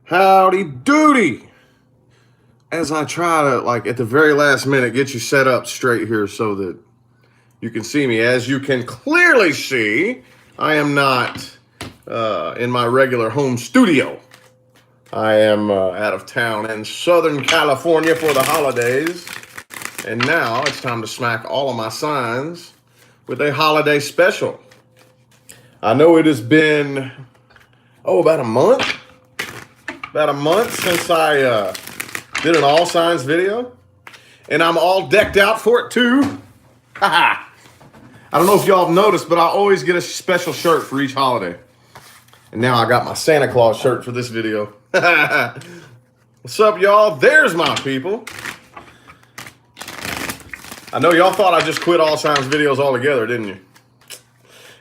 Howdy doody! As I try to, like, at the very last minute, get you set up straight here so that you can see me. As you can clearly see, I am not in my regular home studio. I am out of town in Southern California for the holidays. And now it's time to smack all of my signs with a holiday special. I know it has been, about a month? About a month since I did an all signs video, and I'm all decked out for it too. Haha. I don't know if y'all have noticed, but I always get a special shirt for each holiday. And now I got my Santa Claus shirt for this video. What's up, y'all? There's my people. I know y'all thought I just quit all signs videos altogether, didn't you?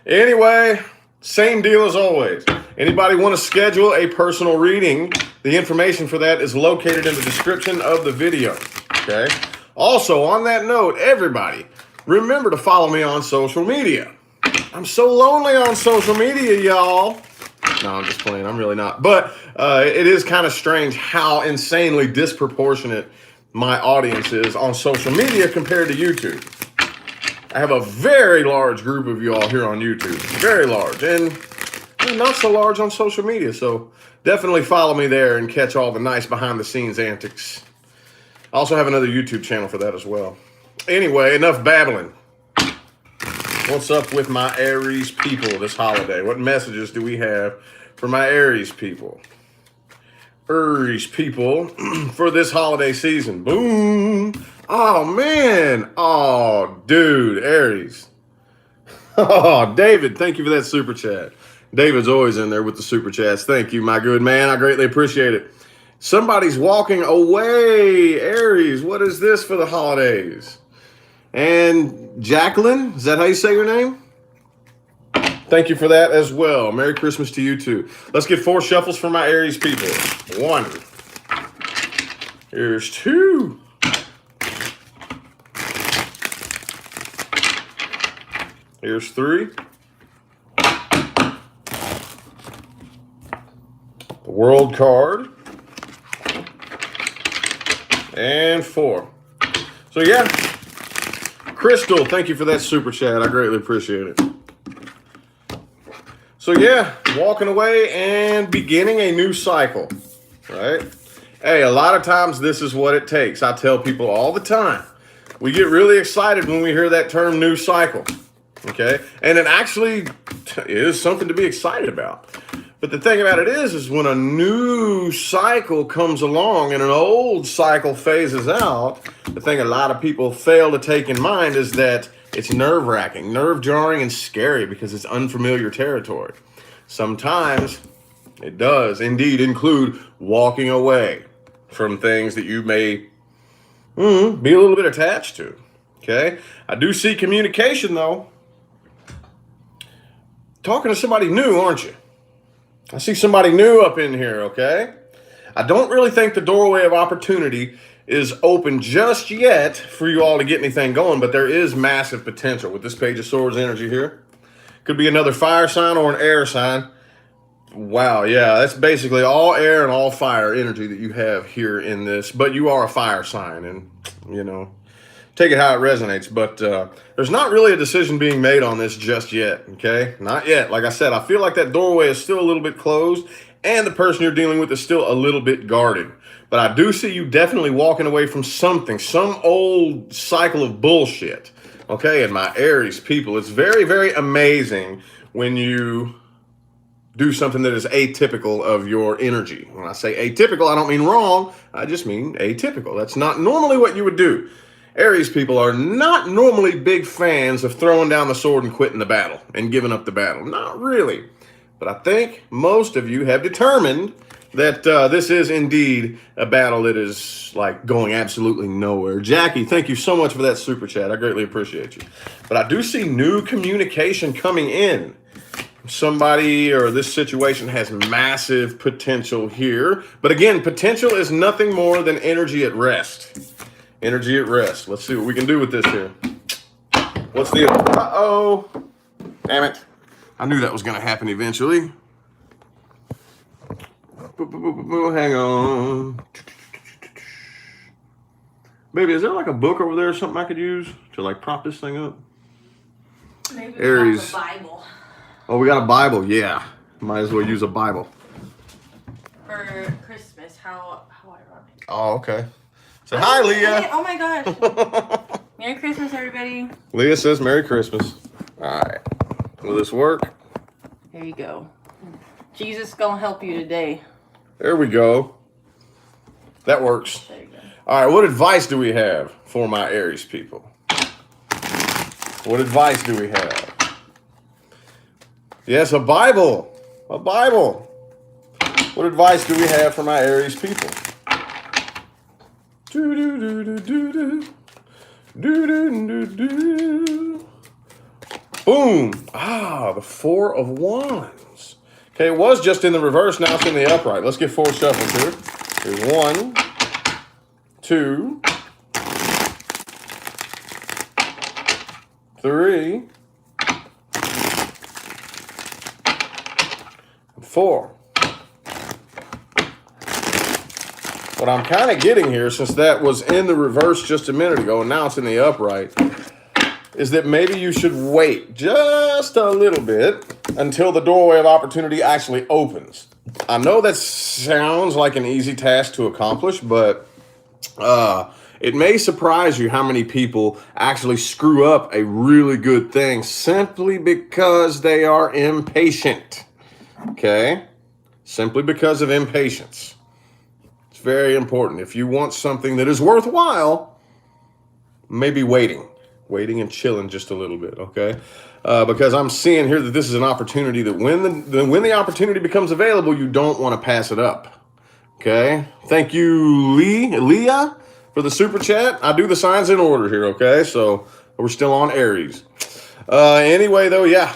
Anyway, same deal as always. Anybody want to schedule a personal reading? The information for that is located in the description of the video, okay? Also, on that note, everybody, remember to follow me on social media. I'm so lonely on social media, y'all. No, I'm just playing. I'm really not. But it is kind of strange how insanely disproportionate my audience is on social media compared to YouTube. I have a very large group of y'all here on YouTube. Very large. And not so large on social media, so definitely follow me there and catch all the nice behind-the-scenes antics. I also have another YouTube channel for that as well. Anyway, enough babbling. What's up with my Aries people this holiday? What messages do we have for my Aries people? Aries people for this holiday season. Boom. Oh, man. Oh, dude, Aries. Oh, David, thank you for that super chat. David's always in there with the super chats. Thank you, my good man. I greatly appreciate it. Somebody's walking away. Aries, what is this for the holidays? And Jacqueline, is that how you say your name? Thank you for that as well. Merry Christmas to you too. Let's get 4 shuffles for my Aries people. 1. Here's 2. Here's 3. The World card. And 4. So yeah, Crystal, thank you for that super chat. I greatly appreciate it. So yeah, walking away and beginning a new cycle, right? Hey, a lot of times this is what it takes. I tell people all the time, we get really excited when we hear that term new cycle, okay? And it actually is something to be excited about. But the thing about it is when a new cycle comes along and an old cycle phases out, the thing a lot of people fail to take in mind is that it's nerve-wracking, nerve-jarring, and scary because it's unfamiliar territory. Sometimes it does indeed include walking away from things that you may be a little bit attached to, okay? I do see communication, though. Talking to somebody new, aren't you? I see somebody new up in here, okay? I don't really think the doorway of opportunity is open just yet for you all to get anything going, but there is massive potential with this Page of Swords energy here. Could be another fire sign or an air sign. Wow, yeah, that's basically all air and all fire energy that you have here in this, but you are a fire sign, and, you know, take it how it resonates, but there's not really a decision being made on this just yet, okay? Not yet. Like I said, I feel like that doorway is still a little bit closed, and the person you're dealing with is still a little bit guarded. But I do see you definitely walking away from something, some old cycle of bullshit, okay? And my Aries people, it's very, very amazing when you do something that is atypical of your energy. When I say atypical, I don't mean wrong. I just mean atypical. That's not normally what you would do. Aries people are not normally big fans of throwing down the sword and quitting the battle and giving up the battle. Not really. But I think most of you have determined that this is indeed a battle that is like going absolutely nowhere. Jackie, thank you so much for that super chat. I greatly appreciate you. But I do see new communication coming in. Somebody or this situation has massive potential here. But again, potential is nothing more than energy at rest. Energy at rest. Let's see what we can do with this here. What's the... Uh-oh. Damn it. I knew that was going to happen eventually. Hang on. Baby, is there like a book over there or something I could use to like prop this thing up? Maybe Aries. we have a Bible. Oh, we got a Bible. Yeah. Might as well use a Bible. For Christmas. How ironic. Oh, okay. Say hi, Leah. Hey, oh my gosh. Merry Christmas, everybody. Leah says Merry Christmas. All right. Will this work? Here you go. Jesus gonna help you today. There we go. That works. There you go. All right, what advice do we have for my Aries people? What advice do we have? Yes, a Bible. A Bible. What advice do we have for my Aries people? Boom. Ah, the Four of Wands. Okay, it was just in the reverse, now it's in the upright. Let's get 4 shuffles here. Here's 1, 2, 3, 4. What I'm kind of getting here, since that was in the reverse just a minute ago and now it's in the upright, is that maybe you should wait just a little bit until the doorway of opportunity actually opens. I know that sounds like an easy task to accomplish, but it may surprise you how many people actually screw up a really good thing simply because they are impatient. Okay? Simply because of impatience. It's very important. If you want something that is worthwhile, maybe waiting and chilling just a little bit, okay? Because I'm seeing here that this is an opportunity that when the opportunity becomes available, you don't want to pass it up, okay? Thank you, Leah, for the super chat. I do the signs in order here, okay? So we're still on Aries. Anyway, though, yeah.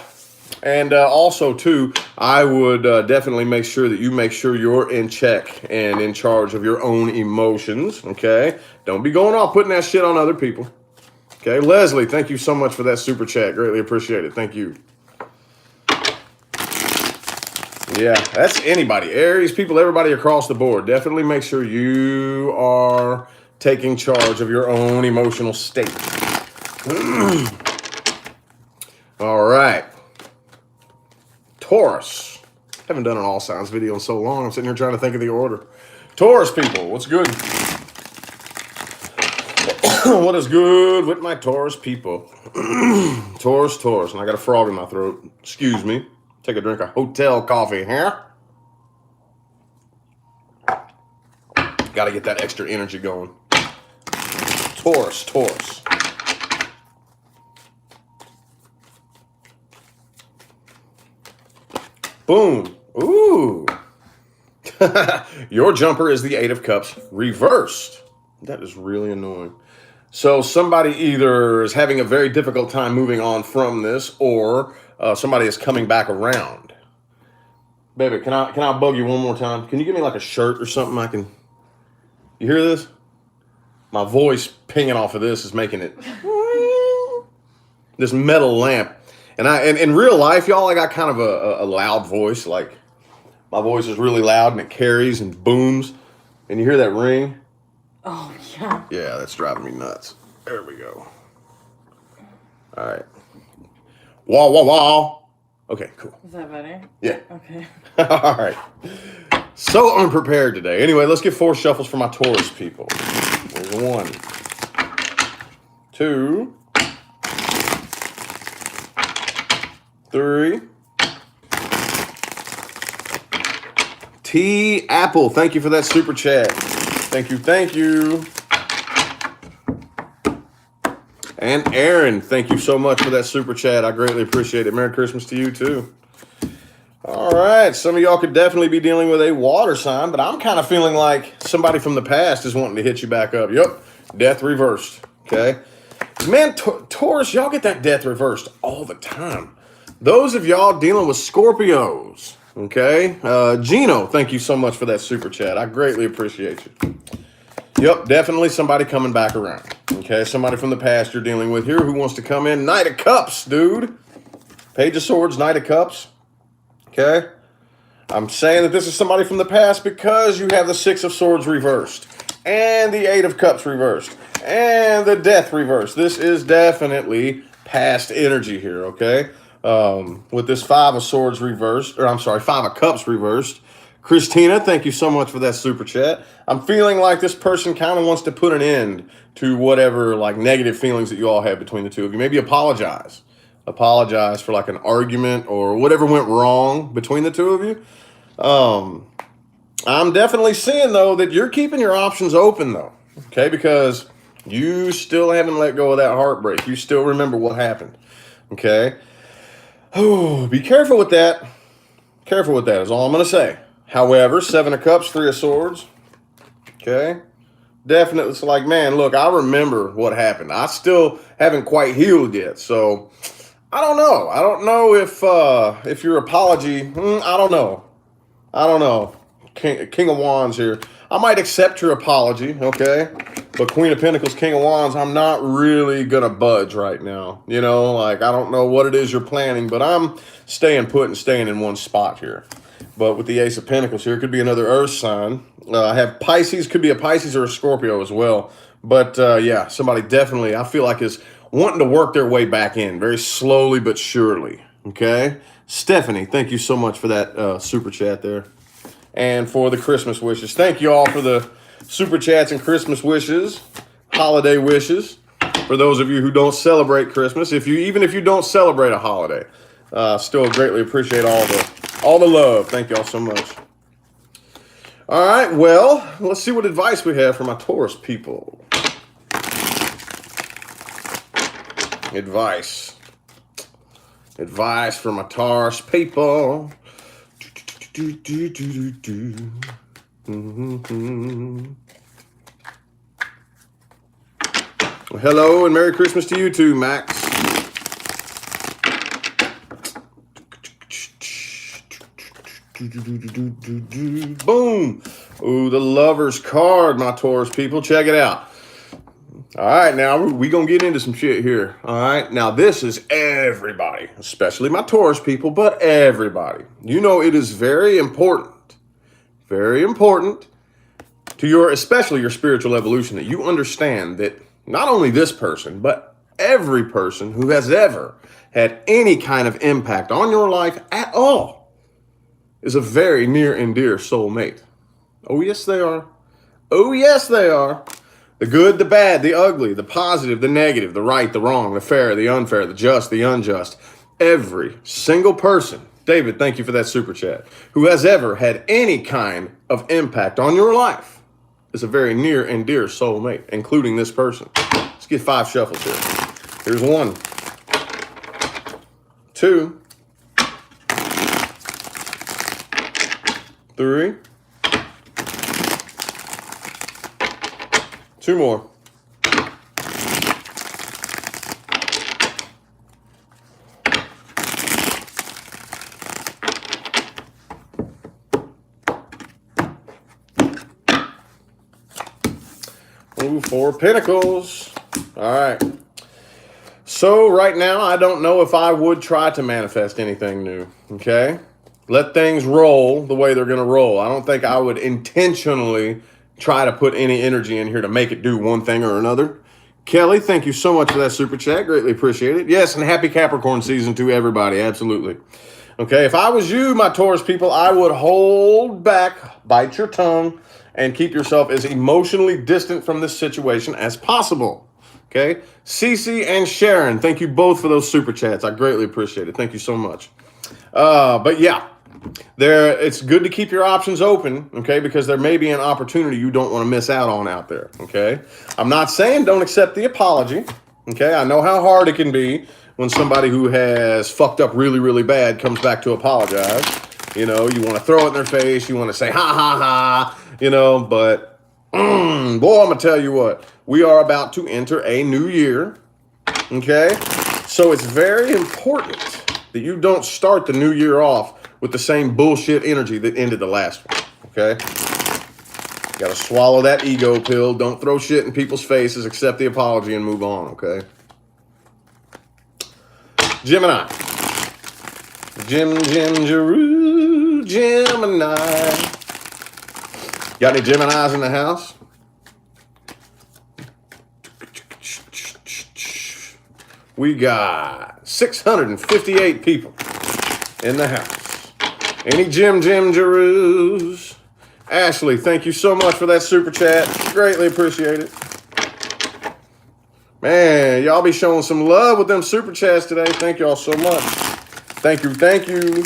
And also, too, I would definitely make sure that you make sure you're in check and in charge of your own emotions, okay? Don't be going off putting that shit on other people. Okay, Leslie, thank you so much for that super chat. Greatly appreciate it. Thank you. Yeah, that's anybody. Aries people, everybody across the board. Definitely make sure you are taking charge of your own emotional state. All right. Taurus. Haven't done an all signs video in so long. I'm sitting here trying to think of the order. Taurus people, what's good? What is good with my Taurus people? Taurus. And I got a frog in my throat. Excuse me. Take a drink of hotel coffee here. Got to get that extra energy going. Taurus. Boom. Ooh. Your jumper is the 8 of Cups reversed. That is really annoying. So somebody either is having a very difficult time moving on from this, or somebody is coming back around. Baby, can I bug you one more time? Can you give me like a shirt or something I can... You hear this? My voice pinging off of this is making it... This metal lamp. And in real life, y'all, I got kind of a loud voice. Like, my voice is really loud and it carries and booms. And you hear that ring? Oh, yeah. Yeah, that's driving me nuts. There we go. All right. Wah. Okay, cool. Is that better? Yeah. Okay. All right. So unprepared today. Anyway, let's get 4 shuffles for my Taurus people. There's 1, 2, 3. T Apple, thank you for that super chat. Thank you. And Aaron, thank you so much for that super chat. I greatly appreciate it. Merry Christmas to you too. All right, some of y'all could definitely be dealing with a water sign, but I'm kind of feeling like somebody from the past is wanting to hit you back up. Yep, death reversed, okay? Man, Taurus, y'all get that death reversed all the time. Those of y'all dealing with Scorpios, okay? Gino, thank you so much for that super chat. I greatly appreciate you. Yep, definitely somebody coming back around. Okay, somebody from the past you're dealing with here who wants to come in. Knight of Cups, dude. Page of Swords, Knight of Cups. Okay. I'm saying that this is somebody from the past because you have the Six of Swords reversed and the Eight of Cups reversed and the Death reversed. This is definitely past energy here, okay? With this Five of Swords reversed, or I'm sorry, Five of Cups reversed. Christina, thank you so much for that super chat. I'm feeling like this person kind of wants to put an end to whatever like negative feelings that you all have between the two of you. Maybe apologize. Apologize for like an argument or whatever went wrong between the two of you. I'm definitely seeing, though, that you're keeping your options open, though, okay? Because you still haven't let go of that heartbreak. You still remember what happened, okay? Oh, be careful with that. Careful with that is all I'm going to say. However, Seven of Cups, Three of Swords, okay? Definitely, it's like, man, look, I remember what happened. I still haven't quite healed yet, so I don't know. I don't know if your apology, I don't know. I don't know. King of Wands here. I might accept your apology, okay? But Queen of Pentacles, King of Wands, I'm not really going to budge right now. You know, like, I don't know what it is you're planning, but I'm staying put and staying in one spot here. But with the Ace of Pentacles here, it could be another Earth sign. I have Pisces, could be a Pisces or a Scorpio as well. But, yeah, somebody definitely, I feel like, is wanting to work their way back in very slowly but surely, okay? Stephanie, thank you so much for that super chat there. And for the Christmas wishes. Thank you all for the super chats and Christmas wishes, holiday wishes. For those of you who don't celebrate Christmas, even if you don't celebrate a holiday, still greatly appreciate all the love. Thank you all so much. All right, well, let's see what advice we have for my Taurus people. Advice for my Taurus people. Well, hello and Merry Christmas to you too, Max. Boom. Ooh, the Lover's card, my Taurus people. Check it out. All right, now we're going to get into some shit here. All right, now this is everybody, especially my Taurus people, but everybody. You know, it is very important to especially your spiritual evolution, that you understand that not only this person, but every person who has ever had any kind of impact on your life at all is a very near and dear soulmate. Oh, yes, they are. Oh, yes, they are. The good, the bad, the ugly, the positive, the negative, the right, the wrong, the fair, the unfair, the just, the unjust. Every single person, David, thank you for that super chat, who has ever had any kind of impact on your life is a very near and dear soulmate, including this person. Let's get 5 shuffles here. Here's 1, 2, 3, 2 more. Ooh, 4 Pentacles. All right. So right now, I don't know if I would try to manifest anything new, okay? Let things roll the way they're going to roll. I don't think I would intentionally try to put any energy in here to make it do one thing or another. Kelly, thank you so much for that super chat. Greatly appreciate it. Yes, and happy Capricorn season to everybody. Absolutely. Okay, if I was you, my Taurus people, I would hold back, bite your tongue, and keep yourself as emotionally distant from this situation as possible. Okay? Cece and Sharon, thank you both for those super chats. I greatly appreciate it. Thank you so much. But yeah, it's good to keep your options open, okay, because there may be an opportunity you don't want to miss out on out there, okay? I'm not saying don't accept the apology, okay? I know how hard it can be when somebody who has fucked up really, really bad comes back to apologize. You know, you want to throw it in their face, you want to say, ha, ha, ha, you know, but, boy, I'm going to tell you what, we are about to enter a new year, okay? So it's very important that you don't start the new year off with the same bullshit energy that ended the last one, okay? Got to swallow that ego pill. Don't throw shit in people's faces. Accept the apology and move on, okay? Gemini. Jeru. you, Gemini. Got any Geminis in the house? We got 658 people in the house. Any Jeroos? Ashley, thank you so much for that super chat. Greatly appreciate it. Man, y'all be showing some love with them super chats today. Thank y'all so much. Thank you, thank you.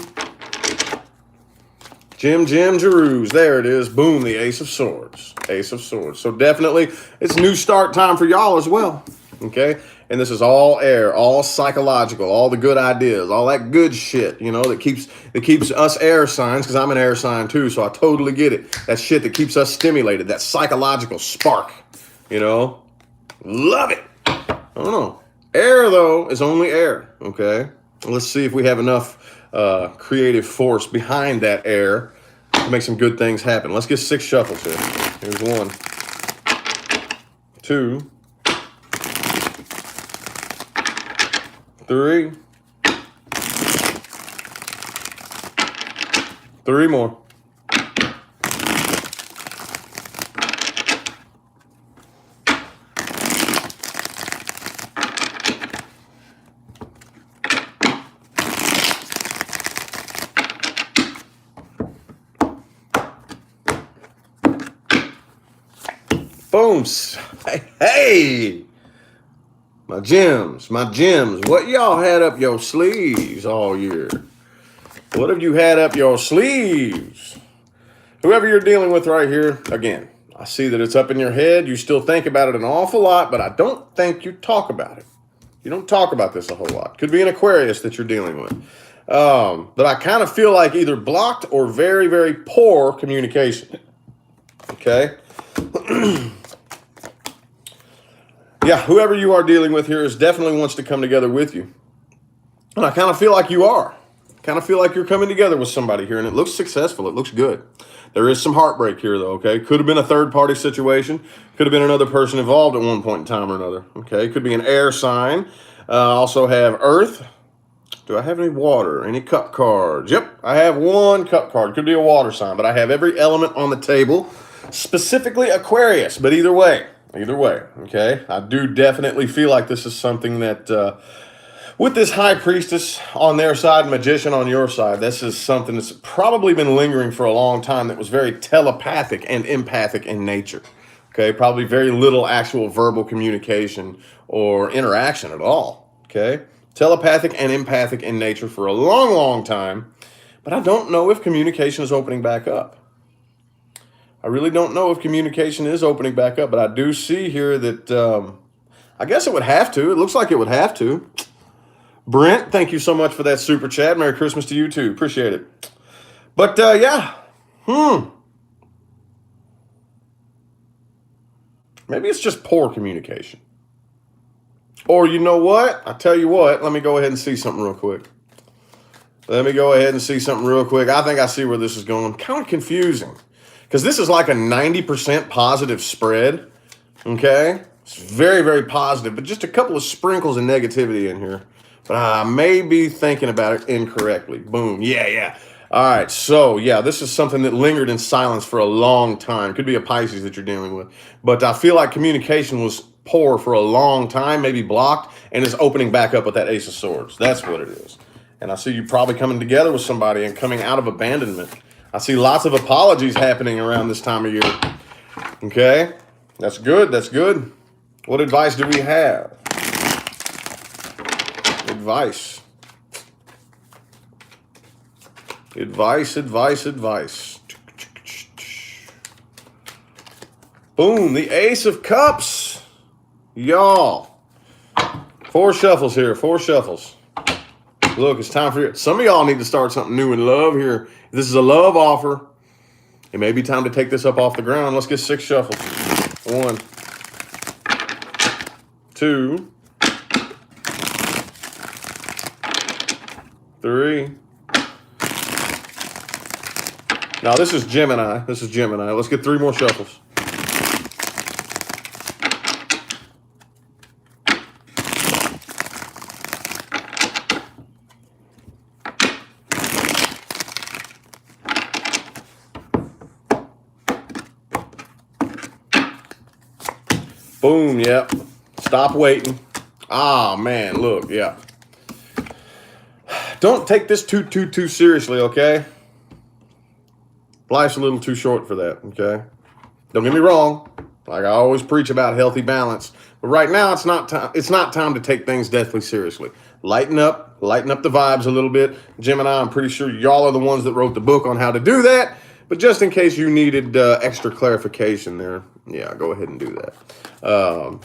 Jeroos. There it is. Boom, the Ace of Swords. Ace of Swords. So definitely, it's new start time for y'all as well. Okay? And this is all air, all psychological, all the good ideas, all that good shit, you know, that keeps us air signs, because I'm an air sign too, so I totally get it. That shit that keeps us stimulated, that psychological spark, you know? Love it. I don't know. Air, though, is only air, okay? Let's see if we have enough creative force behind that air to make some good things happen. Let's get 6 shuffles here. Here's 1, 2, 3. 3 more. Boom. Hey, my gems. What y'all had up your sleeves all year? What have you had up your sleeves? Whoever you're dealing with right here, again, I see that it's up in your head. You still think about it an awful lot, but I don't think you talk about it. You don't talk about this a whole lot. Could be an Aquarius that you're dealing with. But I kind of feel like either blocked or very, very poor communication. Okay? Yeah, whoever you are dealing with here definitely wants to come together with you. And I kind of feel like you are. Kind of feel like you're coming together with somebody here, and it looks successful. It looks good. There is some heartbreak here, though, okay? Could have been a third-party situation. Could have been another person involved at one point in time or another, okay? Could be an air sign. Also have earth. Do I have any water? Any cup cards? Yep, I have 1 cup card. Could be a water sign, but I have every element on the table, specifically Aquarius, but either way, okay? I do definitely feel like this is something that, with this high priestess on their side, magician on your side, this is something that's probably been lingering for a long time that was very telepathic and empathic in nature, okay? Probably very little actual verbal communication or interaction at all, okay? Telepathic and empathic in nature for a long, long time, but I don't know if communication is opening back up. I really don't know if communication is opening back up, but I do see here that I guess it would have to. It looks like it would have to. Brent, thank you so much for that super chat. Merry Christmas to you too. Appreciate it. But yeah. Maybe it's just poor communication. Or you know what? I tell you what, let me go ahead and see something real quick. I think I see where this is going. Kind of confusing. Because this is like a 90% positive spread, okay? It's very, very positive, but just a couple of sprinkles of negativity in here. But I may be thinking about it incorrectly. Boom, yeah. All right, so yeah, this is something that lingered in silence for a long time. Could be a Pisces that you're dealing with. But I feel like communication was poor for a long time, maybe blocked, and is opening back up with that Ace of Swords. That's what it is. And I see you probably coming together with somebody and coming out of abandonment. I see lots of apologies happening around this time of year. Okay? That's good. What advice do we have? Advice. Boom, the Ace of Cups. Y'all. 4 shuffles here, 4 shuffles. Look, it's time for you. Some of y'all need to start something new in love here. This is a love offer. It may be time to take this up off the ground. Let's get 6 shuffles. 1, 2, 3. Now this is Gemini. Let's get 3 more shuffles. Boom, yep. Stop waiting. Ah, man, look, yeah. Don't take this too seriously, okay? Life's a little too short for that, okay? Don't get me wrong. Like I always preach about healthy balance. But right now, it's not time to take things deathly seriously. Lighten up the vibes a little bit. Gemini, I'm pretty sure y'all are the ones that wrote the book on how to do that. But just in case you needed extra clarification there, yeah, go ahead and do that.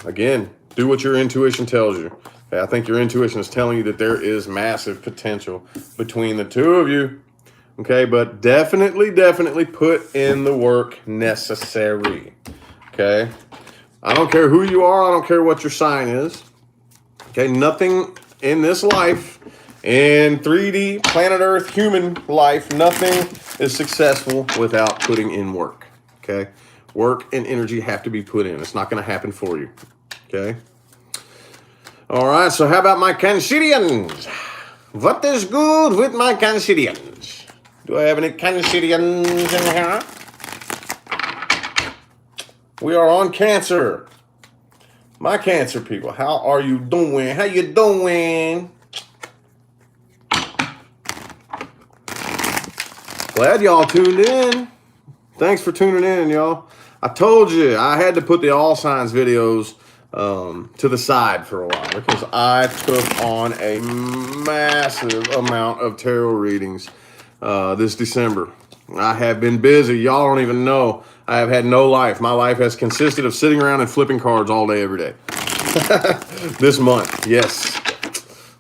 Again, do what your intuition tells you. Okay, I think your intuition is telling you that there is massive potential between the two of you. Okay, but definitely put in the work necessary. Okay, I don't care who you are. I don't care what your sign is. Okay, nothing in this life, in 3D, planet Earth, human life, nothing is successful without putting in work. Okay, work and energy have to be put in. It's not going to happen for you. Okay. All right, so how about my Cancerians? What is good with my Cancerians? Do I have any Cancerians in here? We are on Cancer. My Cancer people, how are you doing? How you doing? Glad y'all tuned in. Thanks for tuning in, y'all. I told you I had to put the all signs videos to the side for a while because I took on a massive amount of tarot readings this December. I have been busy. Y'all don't even know. I have had no life. My life has consisted of sitting around and flipping cards all day, every day. This month, yes.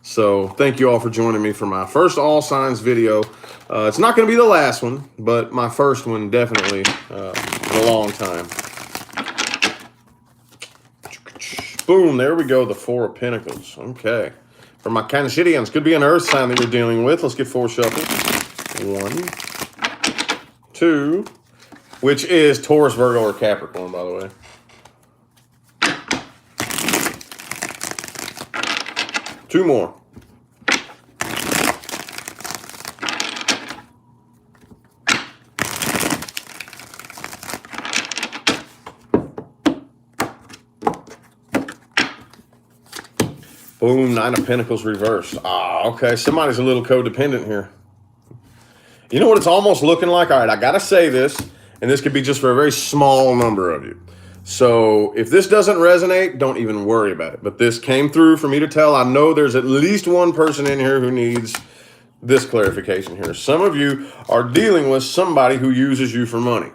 So thank you all for joining me for my first all signs video. It's not going to be the last one, but my first one definitely in a long time. Boom, there we go, the Four of Pentacles. Okay. For my Cancerians, could be an earth sign that you're dealing with. Let's get 4 shuffles. 1, 2, which is Taurus, Virgo, or Capricorn, by the way. Two more. Boom, 9 of Pentacles reversed. Ah, okay, somebody's a little codependent here. You know what it's almost looking like? All right, I got to say this, and this could be just for a very small number of you. So if this doesn't resonate, don't even worry about it. But this came through for me to tell. I know there's at least one person in here who needs this clarification here. Some of you are dealing with somebody who uses you for money,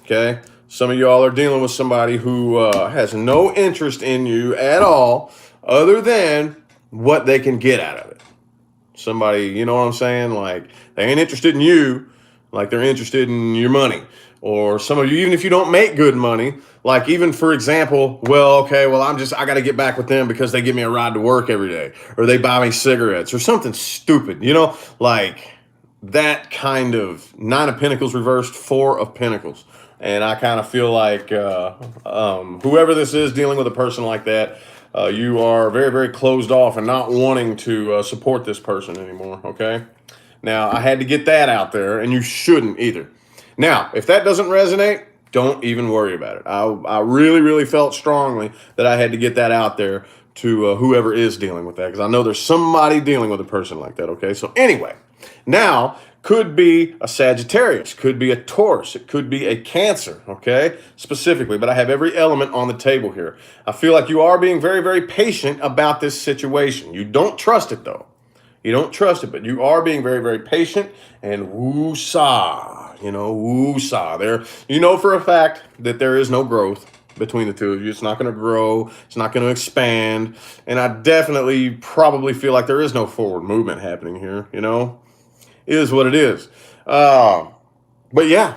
okay? Some of y'all are dealing with somebody who has no interest in you at all other than what they can get out of it. Somebody, you know what I'm saying? Like, they ain't interested in you, like they're interested in your money. Or some of you, even if you don't make good money, like even for example, I got to get back with them because they give me a ride to work every day, or they buy me cigarettes or something stupid, you know, like that kind of 9 of Pentacles reversed, 4 of Pentacles. And I kind of feel like whoever this is dealing with a person like that, you are very, very closed off and not wanting to support this person anymore, okay? Now, I had to get that out there, and you shouldn't either. Now, if that doesn't resonate, don't even worry about it. I really, really felt strongly that I had to get that out there to whoever is dealing with that, because I know there's somebody dealing with a person like that, okay? So anyway, now could be a Sagittarius, could be a Taurus, it could be a Cancer, okay? Specifically, but I have every element on the table here. I feel like you are being very, very patient about this situation. You don't trust it, though. You don't trust it, but you are being very, very patient and woo-saw, woo-saw. There, you know for a fact that there is no growth between the two of you. It's not going to grow. It's not going to expand. And I definitely probably feel like there is no forward movement happening here, It is what it is. But yeah.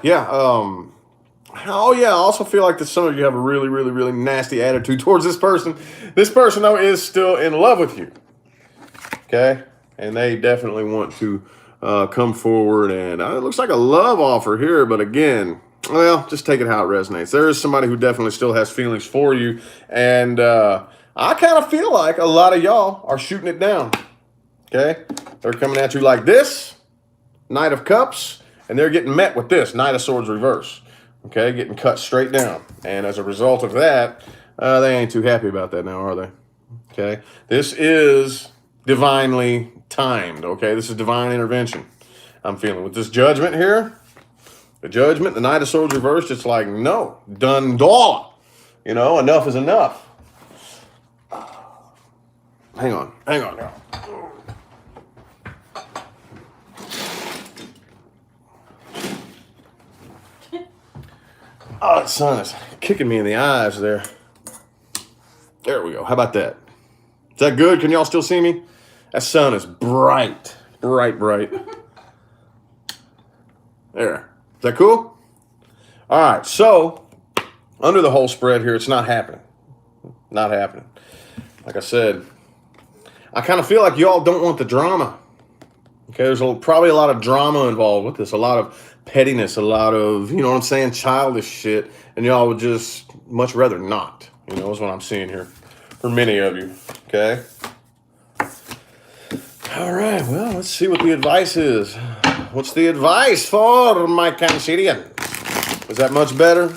I also feel like that some of you have a really, really, really nasty attitude towards this person. This person, though, is still in love with you. Okay? And they definitely want to come forward. And it looks like a love offer here. But again, well, just take it how it resonates. There is somebody who definitely still has feelings for you. And I kind of feel like a lot of y'all are shooting it down. Okay? They're coming at you like this, Knight of Cups, and they're getting met with this, Knight of Swords reverse. Okay? Getting cut straight down. And as a result of that, They ain't too happy about that now, are they? Okay. This is divinely timed, okay? This is divine intervention. I'm feeling with this judgment here. The judgment, the Knight of Swords reversed, it's like, no, done dollar. You know, enough is enough. Hang on now. Oh, the sun is kicking me in the eyes there. There we go. How about that? Is that good? Can y'all still see me? That sun is bright. Bright. There. Is that cool? All right. So, under the whole spread here, it's not happening. Not happening. Like I said, I kind of feel like y'all don't want the drama. Okay, there's probably a lot of drama involved with this, a lot of pettiness, a lot of, you know what I'm saying, childish shit, and y'all would just much rather not, you know, is what I'm seeing here for many of you, okay? All right, well, let's see what the advice is. What's the advice for my Cancerians? Is that much better?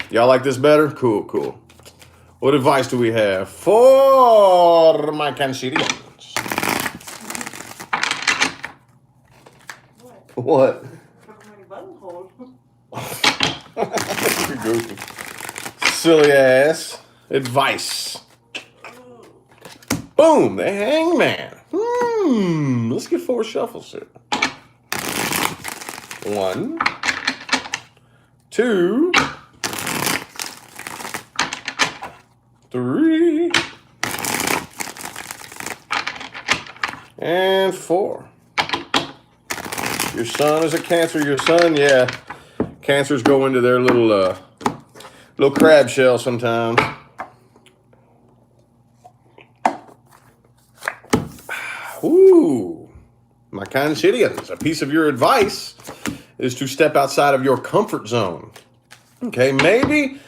Y'all like this better? Cool. What advice do we have for my Cancerians? What? You're goofy. Silly ass advice. Boom, the hangman. Let's get 4 shuffles here. 1, 2, 3, and 4. Your sun is a Cancer. Your sun, yeah. Cancers go into their little crab shell sometimes. Ooh, my Cancerians. A piece of your advice is to step outside of your comfort zone. Okay, maybe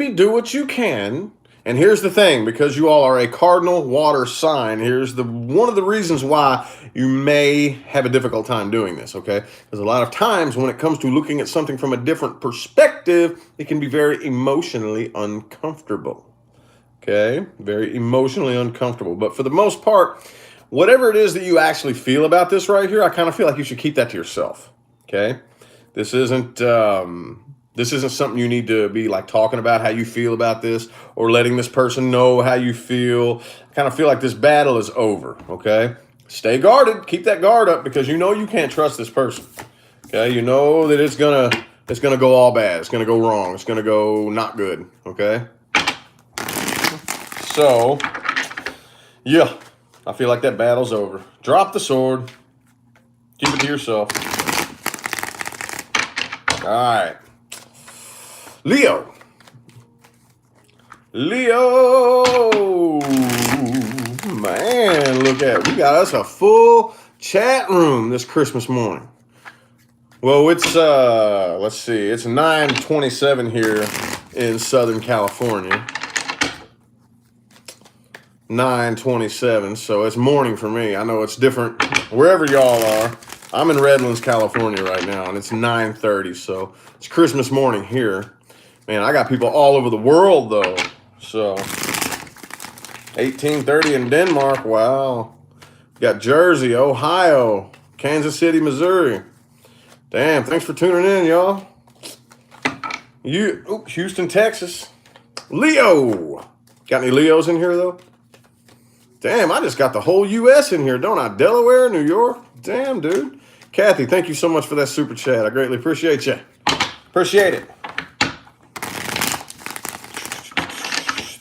do what you can. And here's the thing, because you all are a cardinal water sign, here's one of the reasons why you may have a difficult time doing this, okay? Because a lot of times when it comes to looking at something from a different perspective, it can be very emotionally uncomfortable, okay? Very emotionally uncomfortable. But for the most part, whatever it is that you actually feel about this right here, I kind of feel like you should keep that to yourself, okay? This isn't something you need to be like talking about how you feel about this or letting this person know how you feel. I kind of feel like this battle is over, okay? Stay guarded. Keep that guard up because you know you can't trust this person, okay? You know that it's gonna go all bad. It's gonna go wrong. It's gonna go not good, okay? So, yeah, I feel like that battle's over. Drop the sword. Keep it to yourself. All right. Leo, man, look at it. We got us a full chat room this Christmas morning. Well, it's, let's see, it's 9:27 here in Southern California. 9:27, so it's morning for me. I know it's different wherever y'all are. I'm in Redlands, California right now, and it's 9:30, so it's Christmas morning here. Man, I got people all over the world, though. So, 18:30 in Denmark. Wow. Got Jersey, Ohio, Kansas City, Missouri. Damn, thanks for tuning in, y'all. Houston, Texas. Leo. Got any Leos in here, though? Damn, I just got the whole U.S. in here, don't I? Delaware, New York. Damn, dude. Kathy, thank you so much for that super chat. I greatly appreciate you. Appreciate it.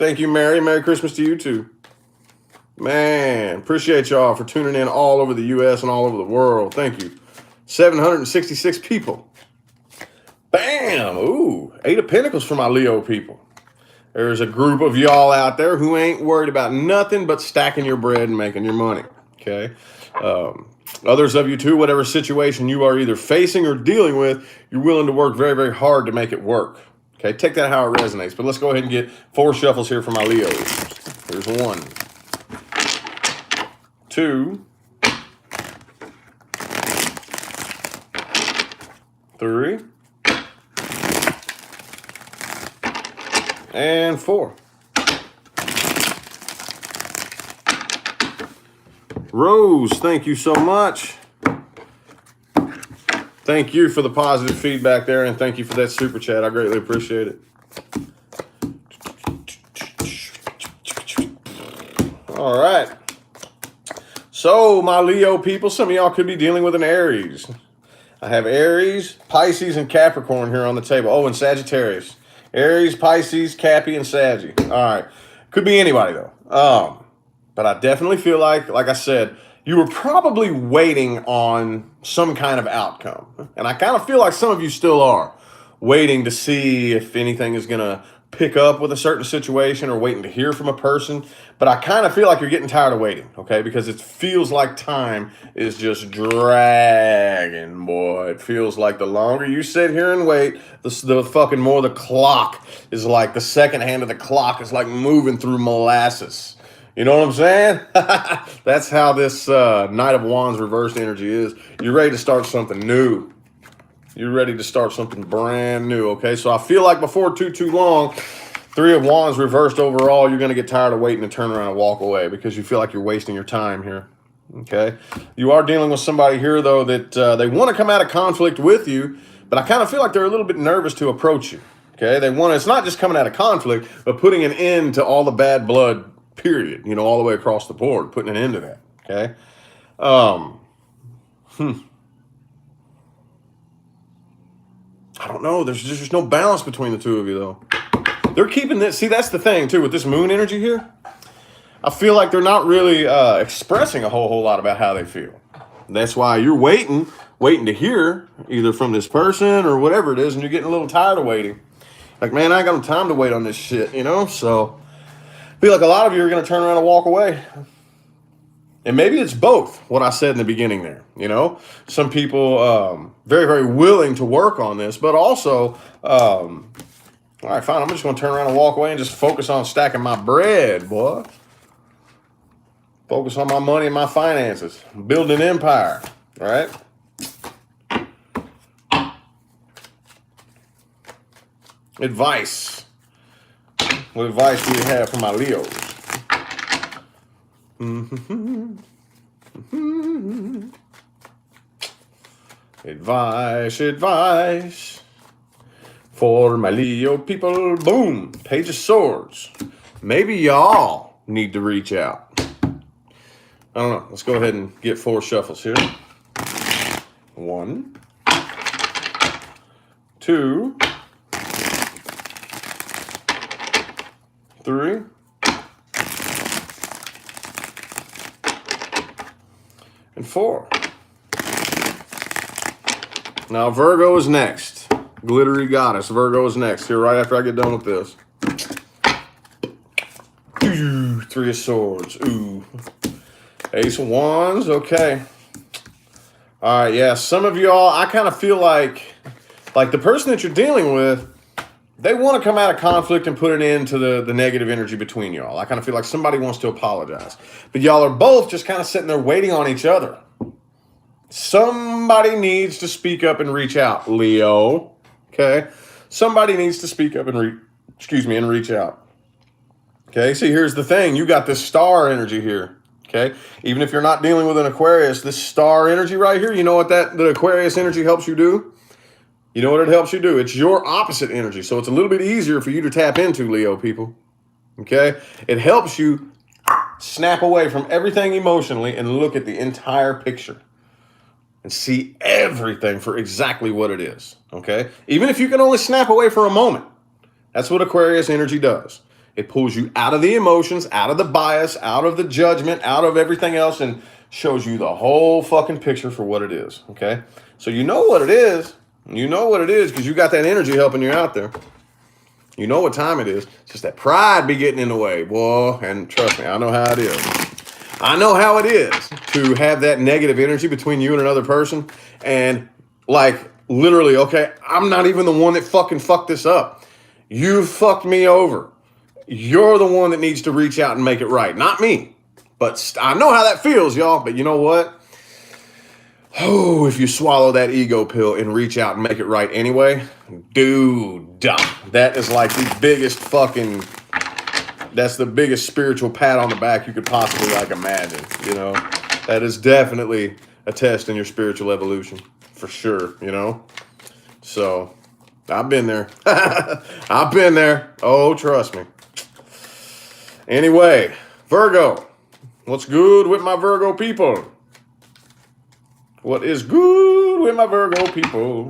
Thank you, Mary. Merry Christmas to you, too. Man, appreciate y'all for tuning in all over the U.S. and all over the world. Thank you. 766 people. Bam! Ooh, 8 of Pentacles for my Leo people. There's a group of y'all out there who ain't worried about nothing but stacking your bread and making your money, okay? Others of you, too, whatever situation you are either facing or dealing with, you're willing to work very, very hard to make it work. Okay, take that how it resonates. But let's go ahead and get 4 shuffles here for my Leos. Here's 1, 2, 3, and 4. Rose, thank you so much. Thank you for the positive feedback there, and thank you for that super chat. I greatly appreciate it. All right. So, my Leo people, some of y'all could be dealing with an Aries. I have Aries, Pisces, and Capricorn here on the table. Oh, and Sagittarius. Aries, Pisces, Cappy, and Saggy. All right. Could be anybody, though. But I definitely feel like I said, you were probably waiting on some kind of outcome. And I kind of feel like some of you still are waiting to see if anything is going to pick up with a certain situation or waiting to hear from a person. But I kind of feel like you're getting tired of waiting, okay? Because it feels like time is just dragging, boy. It feels like the longer you sit here and wait, the fucking more the clock is like, the second hand of the clock is like moving through molasses. You know what I'm saying? That's how this Knight of Wands reversed energy is. You're ready to start something new. You're ready to start something brand new, okay? So I feel like before too long, 3 of Wands reversed overall, you're going to get tired of waiting and turn around and walk away because you feel like you're wasting your time here, okay? You are dealing with somebody here, though, that they want to come out of conflict with you, but I kind of feel like they're a little bit nervous to approach you, okay? It's not just coming out of conflict, but putting an end to all the bad blood, period, you know, all the way across the board, putting an end to that, okay? I don't know. There's just no balance between the two of you, though. They're keeping this. See, that's the thing, too, with this moon energy here. I feel like they're not really expressing a whole lot about how they feel. That's why you're waiting to hear either from this person or whatever it is, and you're getting a little tired of waiting. Like, man, I ain't got no time to wait on this shit, you know? So I feel like a lot of you are going to turn around and walk away. And maybe it's both, what I said in the beginning there, you know? Some people very, very willing to work on this, but also, all right, fine, I'm just going to turn around and walk away and just focus on stacking my bread, boy. Focus on my money and my finances. Building an empire, right? Advice. What advice do you have for my Leos? Advice for my Leo people. Boom. Page of Swords. Maybe y'all need to reach out. I don't know. Let's go ahead and get 4 shuffles here. 1, 2, 3, and 4. Now Virgo is next. Glittery Goddess. Virgo is next. Here right after I get done with this. Ooh, 3 of Swords. Ooh. Ace of Wands. Okay. All right. Yeah. Some of y'all, I kind of feel like the person that you're dealing with, they want to come out of conflict and put an end to the negative energy between y'all. I kind of feel like somebody wants to apologize. But y'all are both just kind of sitting there waiting on each other. Somebody needs to speak up and reach out, Leo. Okay? Somebody needs to speak up and reach out. Okay? See, here's the thing. You got this star energy here. Okay? Even if you're not dealing with an Aquarius, this star energy right here, you know what the Aquarius energy helps you do? You know what it helps you do? It's your opposite energy. So it's a little bit easier for you to tap into, Leo people. Okay? It helps you snap away from everything emotionally and look at the entire picture and see everything for exactly what it is. Okay? Even if you can only snap away for a moment. That's what Aquarius energy does. It pulls you out of the emotions, out of the bias, out of the judgment, out of everything else, and shows you the whole fucking picture for what it is. Okay? So you know what it is. You know what it is because you got that energy helping you out there. You know what time it is. It's just that pride be getting in the way, boy. And trust me, I know how it is. I know how it is to have that negative energy between you and another person. And like literally, okay, I'm not even the one that fucking fucked this up. You fucked me over. You're the one that needs to reach out and make it right. Not me. But I know how that feels, y'all. But you know what? Oh, if you swallow that ego pill and reach out and make it right anyway, dude, that is like the biggest fucking, that's the biggest spiritual pat on the back you could possibly like imagine, you know? That is definitely a test in your spiritual evolution, for sure, you know? So, I've been there. I've been there. Oh, trust me. Anyway, Virgo, what's good with my Virgo people? What is good with my Virgo people?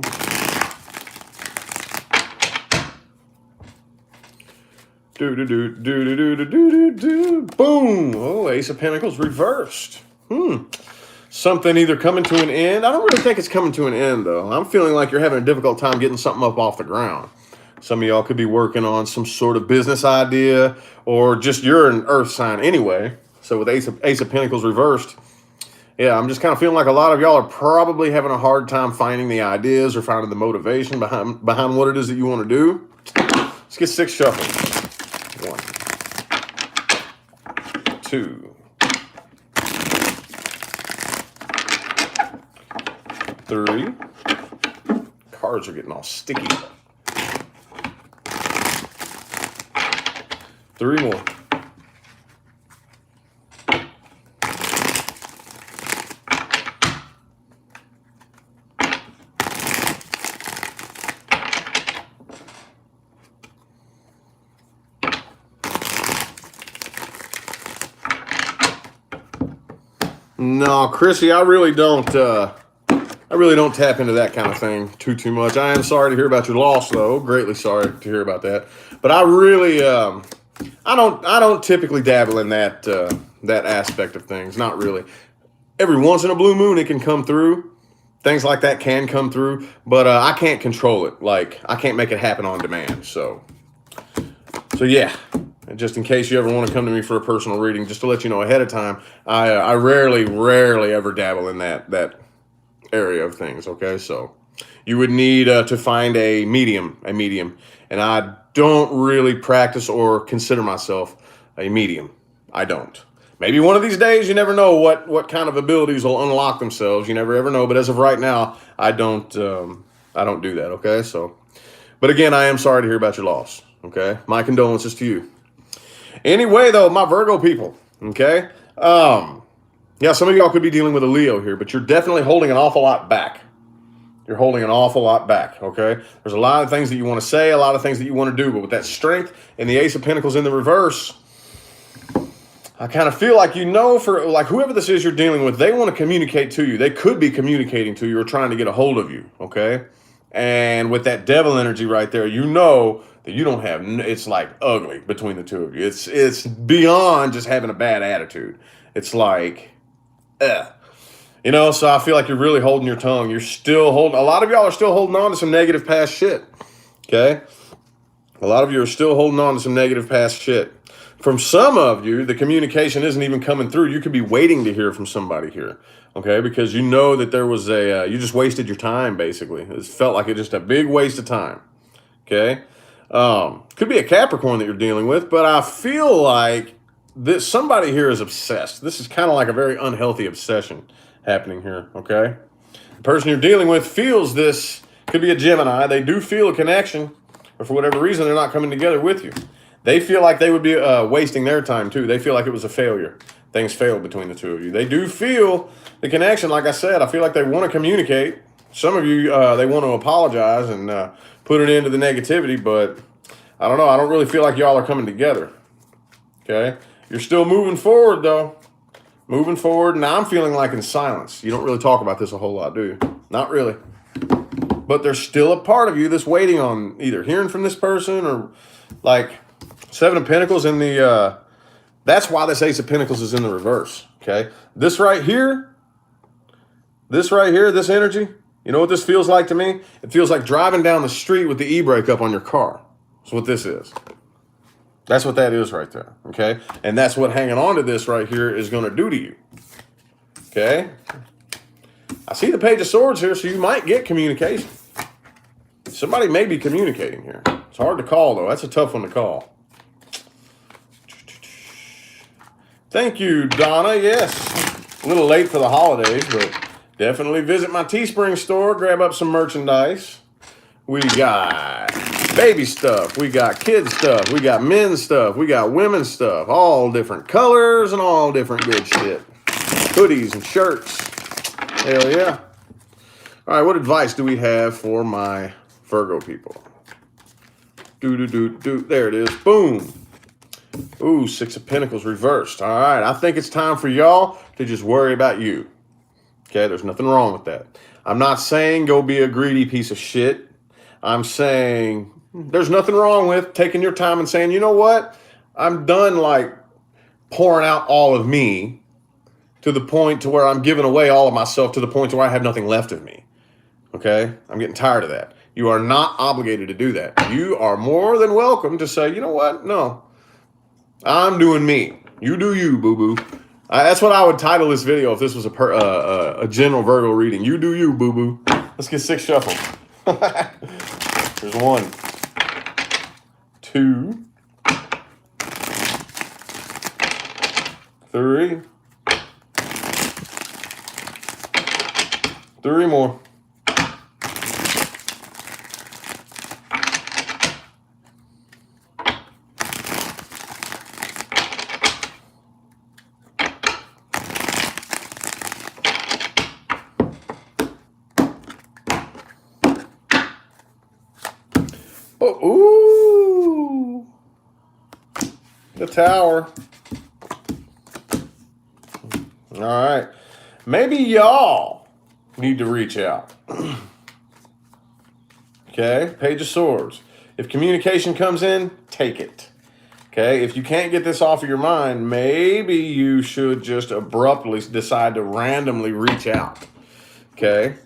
Boom. Oh, Ace of Pentacles reversed. Something either coming to an end. I don't really think it's coming to an end, though. I'm feeling like you're having a difficult time getting something up off the ground. Some of y'all could be working on some sort of business idea, or just you're an earth sign anyway. So with Ace of Pentacles reversed, yeah, I'm just kind of feeling like a lot of y'all are probably having a hard time finding the ideas or finding the motivation behind what it is that you want to do. Let's get 6 shuffles. 1, 2, 3. Cards are getting all sticky. 3 more. No, Chrissy, I really don't tap into that kind of thing too much. I am sorry to hear about your loss, though. Greatly sorry to hear about that. But I really, I don't typically dabble in that aspect of things. Not really. Every once in a blue moon, it can come through. Things like that can come through, but I can't control it. Like, I can't make it happen on demand. So yeah. Just in case you ever want to come to me for a personal reading, just to let you know ahead of time, I rarely ever dabble in that area of things. Okay, so you would need to find a medium, and I don't really practice or consider myself a medium. I don't. Maybe one of these days, you never know what kind of abilities will unlock themselves. You never ever know. But as of right now, I don't do that. Okay, so, but again, I am sorry to hear about your loss. Okay, my condolences to you. Anyway, though, my Virgo people, okay? Yeah, some of y'all could be dealing with a Leo here, but you're definitely holding an awful lot back. You're holding an awful lot back, okay? There's a lot of things that you want to say, a lot of things that you want to do, but with that strength and the Ace of Pentacles in the reverse, I kind of feel like, you know, for like whoever this is you're dealing with, they want to communicate to you. They could be communicating to you or trying to get a hold of you, okay? And with that devil energy right there, you know that you don't have, it's like ugly between the two of you. It's beyond just having a bad attitude. It's like, you know, so I feel like you're really holding your tongue. You're still holding, a lot of y'all are still holding on to some negative past shit, okay? A lot of you are still holding on to some negative past shit. From some of you, the communication isn't even coming through. You could be waiting to hear from somebody here, okay? Because you know that there was you just wasted your time, basically. It felt like just a big waste of time, okay? Could be a Capricorn that you're dealing with, but I feel like somebody here is obsessed. This is kind of like a very unhealthy obsession happening here, okay? The person you're dealing with feels this, could be a Gemini. They do feel a connection, but for whatever reason, they're not coming together with you. They feel like they would be wasting their time, too. They feel like it was a failure. Things failed between the two of you. They do feel the connection. Like I said, I feel like they want to communicate. Some of you, they want to apologize and put an end to the negativity, but I don't know. I don't really feel like y'all are coming together, okay? You're still moving forward, though. Moving forward, and I'm feeling like in silence. You don't really talk about this a whole lot, do you? Not really. But there's still a part of you that's waiting on either hearing from this person or, like, 7 of Pentacles in the, that's why this Ace of Pentacles is in the reverse, okay? This right here, this energy, you know what this feels like to me? It feels like driving down the street with the e-brake up on your car. That's what this is. That's what that is right there, okay? And that's what hanging on to this right here is going to do to you, okay? I see the Page of Swords here, so you might get communication. Somebody may be communicating here. It's hard to call, though. That's a tough one to call. Thank you, Donna. Yes. A little late for the holidays, but Definitely visit my Teespring store, grab up some merchandise. We got baby stuff, we got kids stuff, we got men's stuff, we got women's stuff, all different colors and all different good shit. Hoodies and shirts. Hell yeah. All right, what advice do we have for my Virgo people? There it is. Boom. Ooh, Six of Pentacles reversed. All right, I think it's time for y'all to just worry about you. Okay, there's nothing wrong with that. I'm not saying go be a greedy piece of shit. I'm saying there's nothing wrong with taking your time and saying, you know what? I'm done like pouring out all of me to the point to where I'm giving away all of myself to the point to where I have nothing left of me. Okay? I'm getting tired of that. You are not obligated to do that. You are more than welcome to say, you know what? No, I'm doing me. You do you, boo-boo. That's what I would title this video if this was a general Virgo reading. You do you, boo-boo. Let's get 6 shuffles. There's 1, 2, 3. 3 more. Oh, ooh, the Tower. All right, maybe y'all need to reach out. Okay, Page of Swords. If communication comes in, take it. Okay, if you can't get this off of your mind, maybe you should just abruptly decide to randomly reach out. Okay.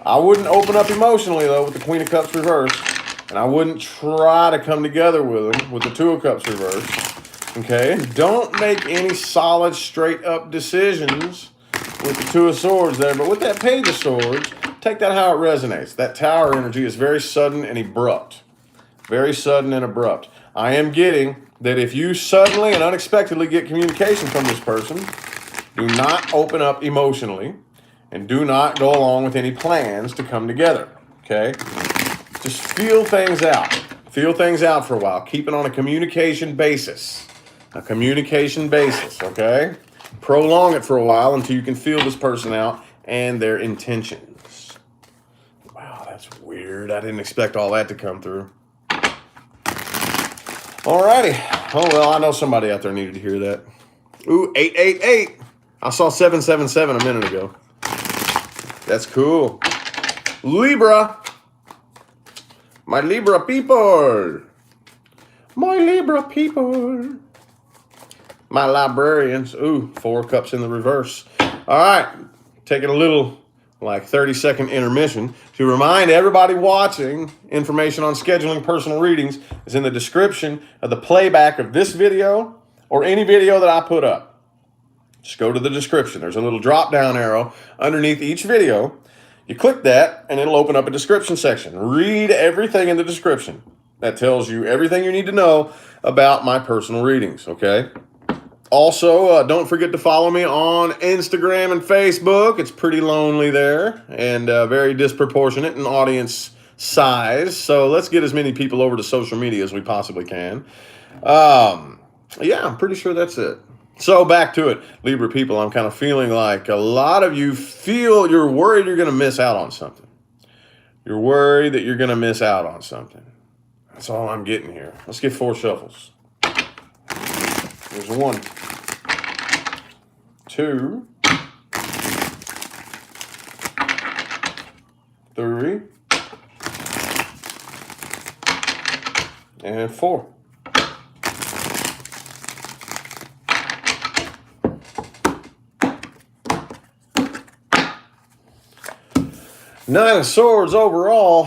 I wouldn't open up emotionally, though, with the Queen of Cups reversed. And I wouldn't try to come together with them with the Two of Cups reversed. Okay? Don't make any solid, straight-up decisions with the Two of Swords there. But with that Page of Swords, take that how it resonates. That Tower energy is very sudden and abrupt. Very sudden and abrupt. I am getting that if you suddenly and unexpectedly get communication from this person, do not open up emotionally. And do not go along with any plans to come together, okay? Just feel things out. Feel things out for a while. Keep it on a communication basis. A communication basis, okay? Prolong it for a while until you can feel this person out and their intentions. Wow, that's weird. I didn't expect all that to come through. Alrighty. Oh, well, I know somebody out there needed to hear that. Ooh, 888. I saw 777 a minute ago. That's cool. Libra. My Libra people. My Libra people. My librarians. Ooh, 4 cups in the reverse. All right. Taking a little, like, 30-second intermission to remind everybody watching, information on scheduling personal readings is in the description of the playback of this video or any video that I put up. Just go to the description. There's a little drop-down arrow underneath each video. You click that, and it'll open up a description section. Read everything in the description. That tells you everything you need to know about my personal readings, okay? Also, don't forget to follow me on Instagram and Facebook. It's pretty lonely there and very disproportionate in audience size. So let's get as many people over to social media as we possibly can. Yeah, I'm pretty sure that's it. So back to it, Libra people, I'm kind of feeling like a lot of you feel you're worried you're going to miss out on something. You're worried that you're going to miss out on something. That's all I'm getting here. Let's get 4 shuffles. There's 1, 2, 3, and 4. Nine of Swords overall.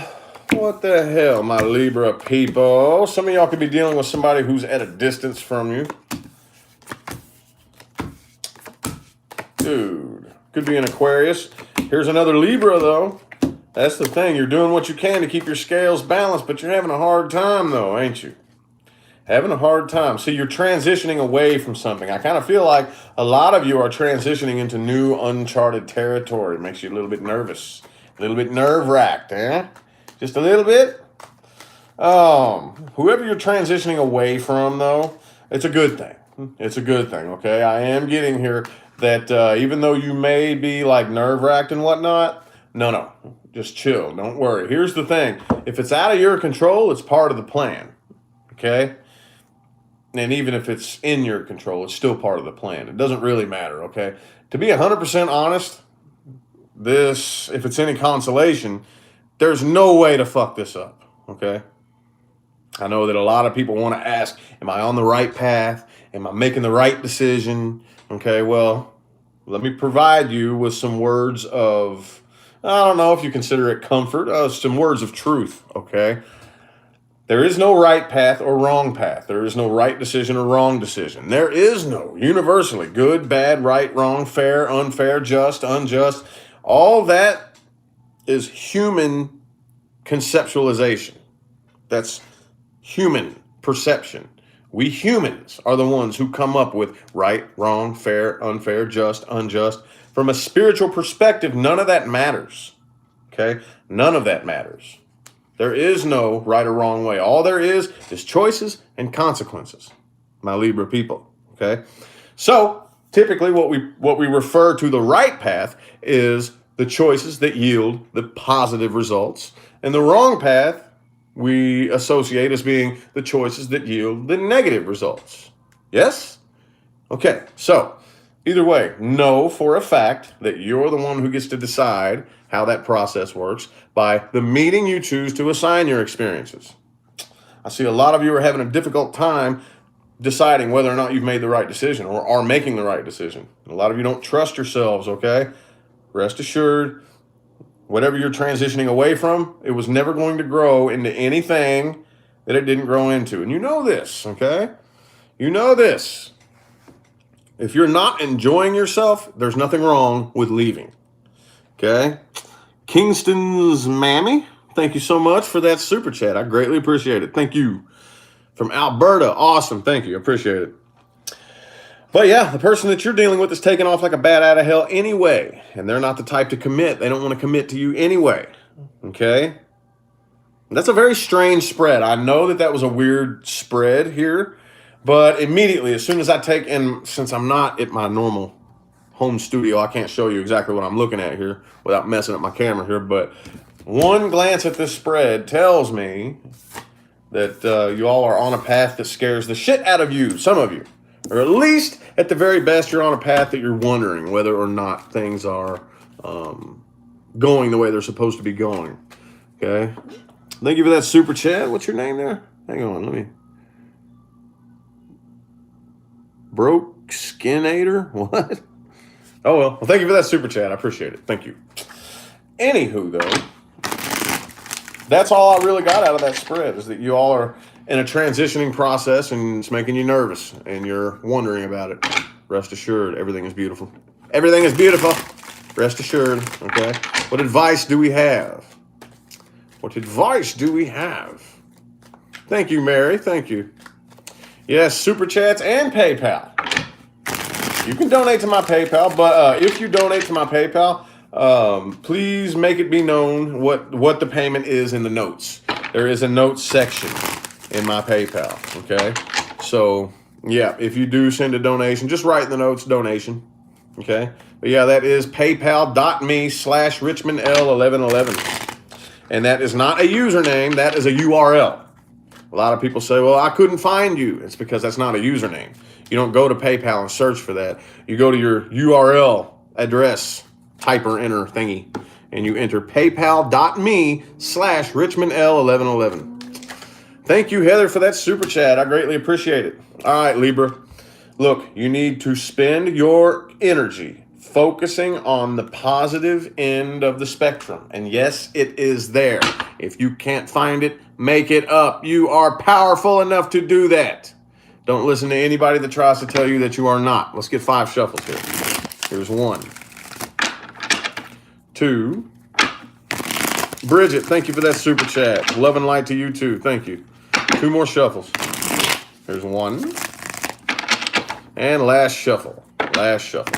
What the hell, my Libra people? Some of y'all could be dealing with somebody who's at a distance from you. Dude, could be an Aquarius. Here's another Libra, though. That's the thing. You're doing what you can to keep your scales balanced, but you're having a hard time, though, ain't you? Having a hard time. See, you're transitioning away from something. I kind of feel like a lot of you are transitioning into new uncharted territory. It makes you a little bit nervous. A little bit nerve-wracked, eh? Just a little bit? Whoever you're transitioning away from, though, it's a good thing. It's a good thing, okay? I am getting here that even though you may be like nerve-wracked and whatnot, no, just chill. Don't worry. Here's the thing. If it's out of your control, it's part of the plan, okay? And even if it's in your control, it's still part of the plan. It doesn't really matter, okay? To be 100% honest, if it's any consolation, there's no way to fuck this up, okay? I know that a lot of people want to ask, am I on the right path? Am I making the right decision? Okay, well, let me provide you with some words of, I don't know if you consider it comfort, some words of truth, okay? There is no right path or wrong path. There is no right decision or wrong decision. There is no universally good, bad, right, wrong, fair, unfair, just, unjust. All that is human conceptualization. That's human perception. We humans are the ones who come up with right, wrong, fair, unfair, just, unjust. From a spiritual perspective, none of that matters. Okay? None of that matters. There is no right or wrong way. All there is choices and consequences, my Libra people. Okay? So, typically what we refer to the right path is the choices that yield the positive results, and the wrong path we associate as being the choices that yield the negative results. Yes? Okay, so either way, know for a fact that you're the one who gets to decide how that process works by the meaning you choose to assign your experiences. I see a lot of you are having a difficult time deciding whether or not you've made the right decision or are making the right decision. A lot of you don't trust yourselves, okay? Rest assured, whatever you're transitioning away from, it was never going to grow into anything that it didn't grow into. And you know this, okay? You know this. If you're not enjoying yourself, there's nothing wrong with leaving, okay? Kingston's Mammy, thank you so much for that super chat. I greatly appreciate it. Thank you. From Alberta, awesome. Thank you. Appreciate it. But yeah, the person that you're dealing with is taking off like a bat out of hell anyway. And they're not the type to commit. They don't want to commit to you anyway. Okay? That's a very strange spread. I know that was a weird spread here. But immediately, as soon as I take, and since I'm not at my normal home studio, I can't show you exactly what I'm looking at here without messing up my camera here. But one glance at this spread tells me that you all are on a path that scares the shit out of you, some of you. Or at least, at the very best, you're on a path that you're wondering whether or not things are going the way they're supposed to be going. Okay? Thank you for that super chat. What's your name there? Hang on, let me... Broke Skinator? What? Oh, well, thank you for that super chat. I appreciate it. Thank you. Anywho, though, that's all I really got out of that spread, is that you all are in a transitioning process and it's making you nervous and you're wondering about it. Rest assured, everything is beautiful. Everything is beautiful. Rest assured, okay? What advice do we have? What advice do we have? Thank you, Mary. Thank you. Yes, super chats and PayPal. You can donate to my PayPal, but if you donate to my PayPal, please make it be known what the payment is in the notes. There is a notes section in my PayPal, okay? So, yeah, if you do send a donation, just write in the notes donation, okay? But yeah, that is paypal.me/RichmondL1111. And that is not a username, that is a URL. A lot of people say, well, I couldn't find you. It's because that's not a username. You don't go to PayPal and search for that. You go to your URL address, typer enter thingy, and you enter paypal.me/RichmondL1111. Thank you, Heather, for that super chat. I greatly appreciate it. All right, Libra. Look, you need to spend your energy focusing on the positive end of the spectrum. And yes, it is there. If you can't find it, make it up. You are powerful enough to do that. Don't listen to anybody that tries to tell you that you are not. Let's get 5 shuffles here. Here's 1, 2. Bridget, thank you for that super chat. Love and light to you too. Thank you. 2 more shuffles. There's one. And last shuffle. Last shuffle.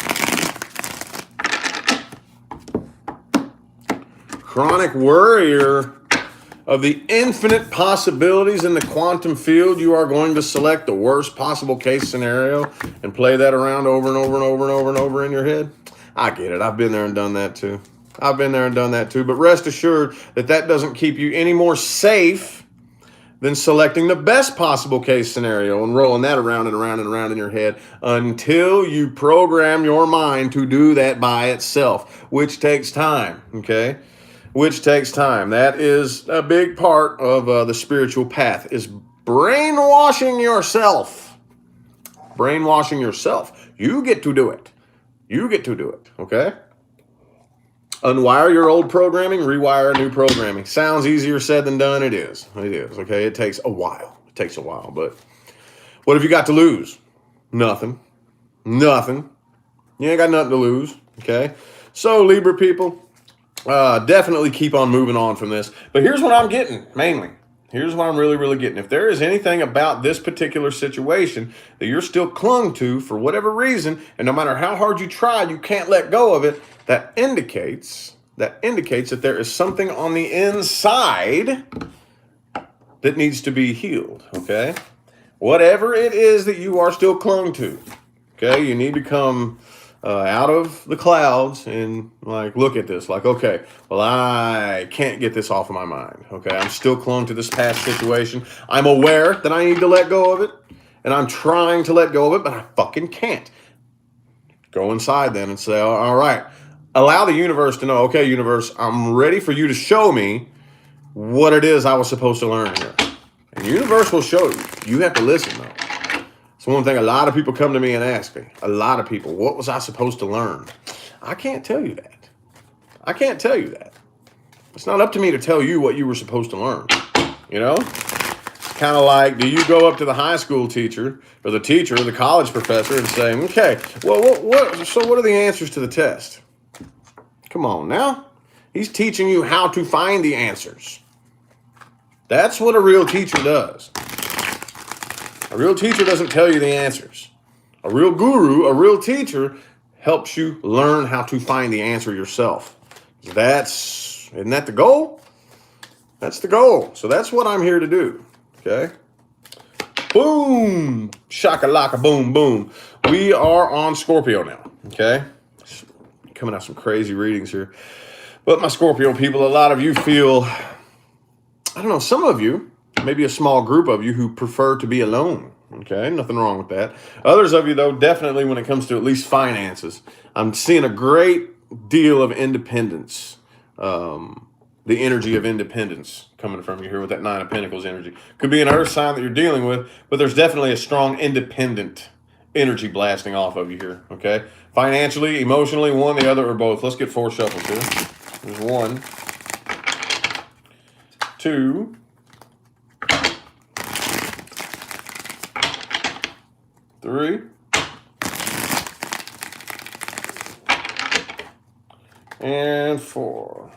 Chronic worrier of the infinite possibilities in the quantum field, you are going to select the worst possible case scenario and play that around over and over and over and over and over in your head. I get it. I've been there and done that too. I've been there and done that too. But rest assured that that doesn't keep you any more safe than selecting the best possible case scenario and rolling that around and around and around in your head until you program your mind to do that by itself, which takes time, okay? Which takes time. That is a big part of the spiritual path, is brainwashing yourself. Brainwashing yourself. You get to do it. You get to do it, okay? Unwire your old programming, rewire new programming. Sounds easier said than done. It is. It is, okay? It takes a while. It takes a while, but what have you got to lose? Nothing. Nothing. You ain't got nothing to lose, okay? So, Libra people, definitely keep on moving on from this. But here's what I'm getting, mainly. Here's what I'm really, really getting. If there is anything about this particular situation that you're still clung to for whatever reason, and no matter how hard you try, you can't let go of it, that indicates that there is something on the inside that needs to be healed, okay? Whatever it is that you are still clung to, okay? You need to come out of the clouds and like look at this like, okay, well, I can't get this off of my mind, okay? I'm still clung to this past situation. I'm aware that I need to let go of it, and I'm trying to let go of it, but I fucking can't. Go inside then and say, all right, allow the universe to know, okay, universe, I'm ready for you to show me what it is I was supposed to learn here. And the universe will show you. You have to listen, though. It's one thing a lot of people come to me and ask me. A lot of people, what was I supposed to learn? I can't tell you that. I can't tell you that. It's not up to me to tell you what you were supposed to learn. You know? It's kind of like, do you go up to the high school teacher or the teacher or the college professor and say, okay, well, what are the answers to the test? Come on now. He's teaching you how to find the answers. That's what a real teacher does. A real teacher doesn't tell you the answers. A real guru, a real teacher, helps you learn how to find the answer yourself. Isn't that the goal? That's the goal. So that's what I'm here to do. Okay? Boom! Shaka-laka, boom, boom. We are on Scorpio now. Okay? Coming out some crazy readings here. But my Scorpio people, a lot of you feel, I don't know, some of you, maybe a small group of you who prefer to be alone. Okay, nothing wrong with that. Others of you, though, definitely when it comes to at least finances, I'm seeing a great deal of independence. The energy of independence coming from you here with that Nine of Pentacles energy. Could be an earth sign that you're dealing with, but there's definitely a strong independent energy blasting off of you here. Okay, financially, emotionally, one, the other, or both. Let's get 4 shuffles here. There's 1, 2, 3, and 4.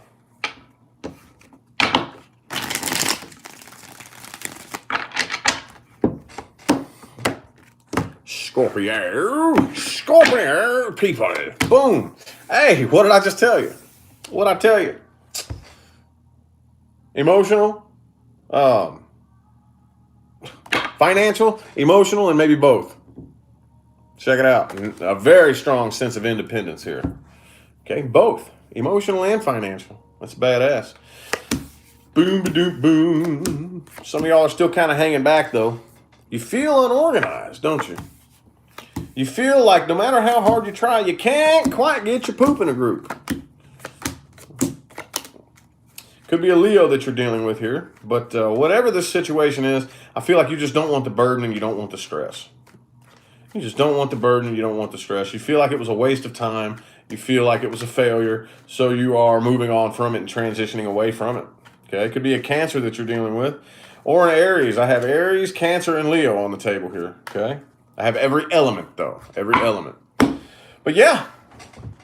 Scorpio people. Boom. Hey, what did I just tell you? What'd I tell you? Emotional, financial, emotional, and maybe both. Check it out. A very strong sense of independence here. Okay, both. Emotional and financial. That's badass. Boom, ba-doom, boom. Some of y'all are still kind of hanging back, though. You feel unorganized, don't you? You feel like no matter how hard you try, you can't quite get your poop in a group. Could be a Leo that you're dealing with here. But whatever this situation is, I feel like you just don't want the burden and you don't want the stress. You just don't want the burden, you don't want the stress. You feel like it was a waste of time. You feel like it was a failure. So you are moving on from it and transitioning away from it. Okay, it could be a Cancer that you're dealing with. Or an Aries. I have Aries, Cancer, and Leo on the table here. Okay, I have every element, though. Every element. But yeah,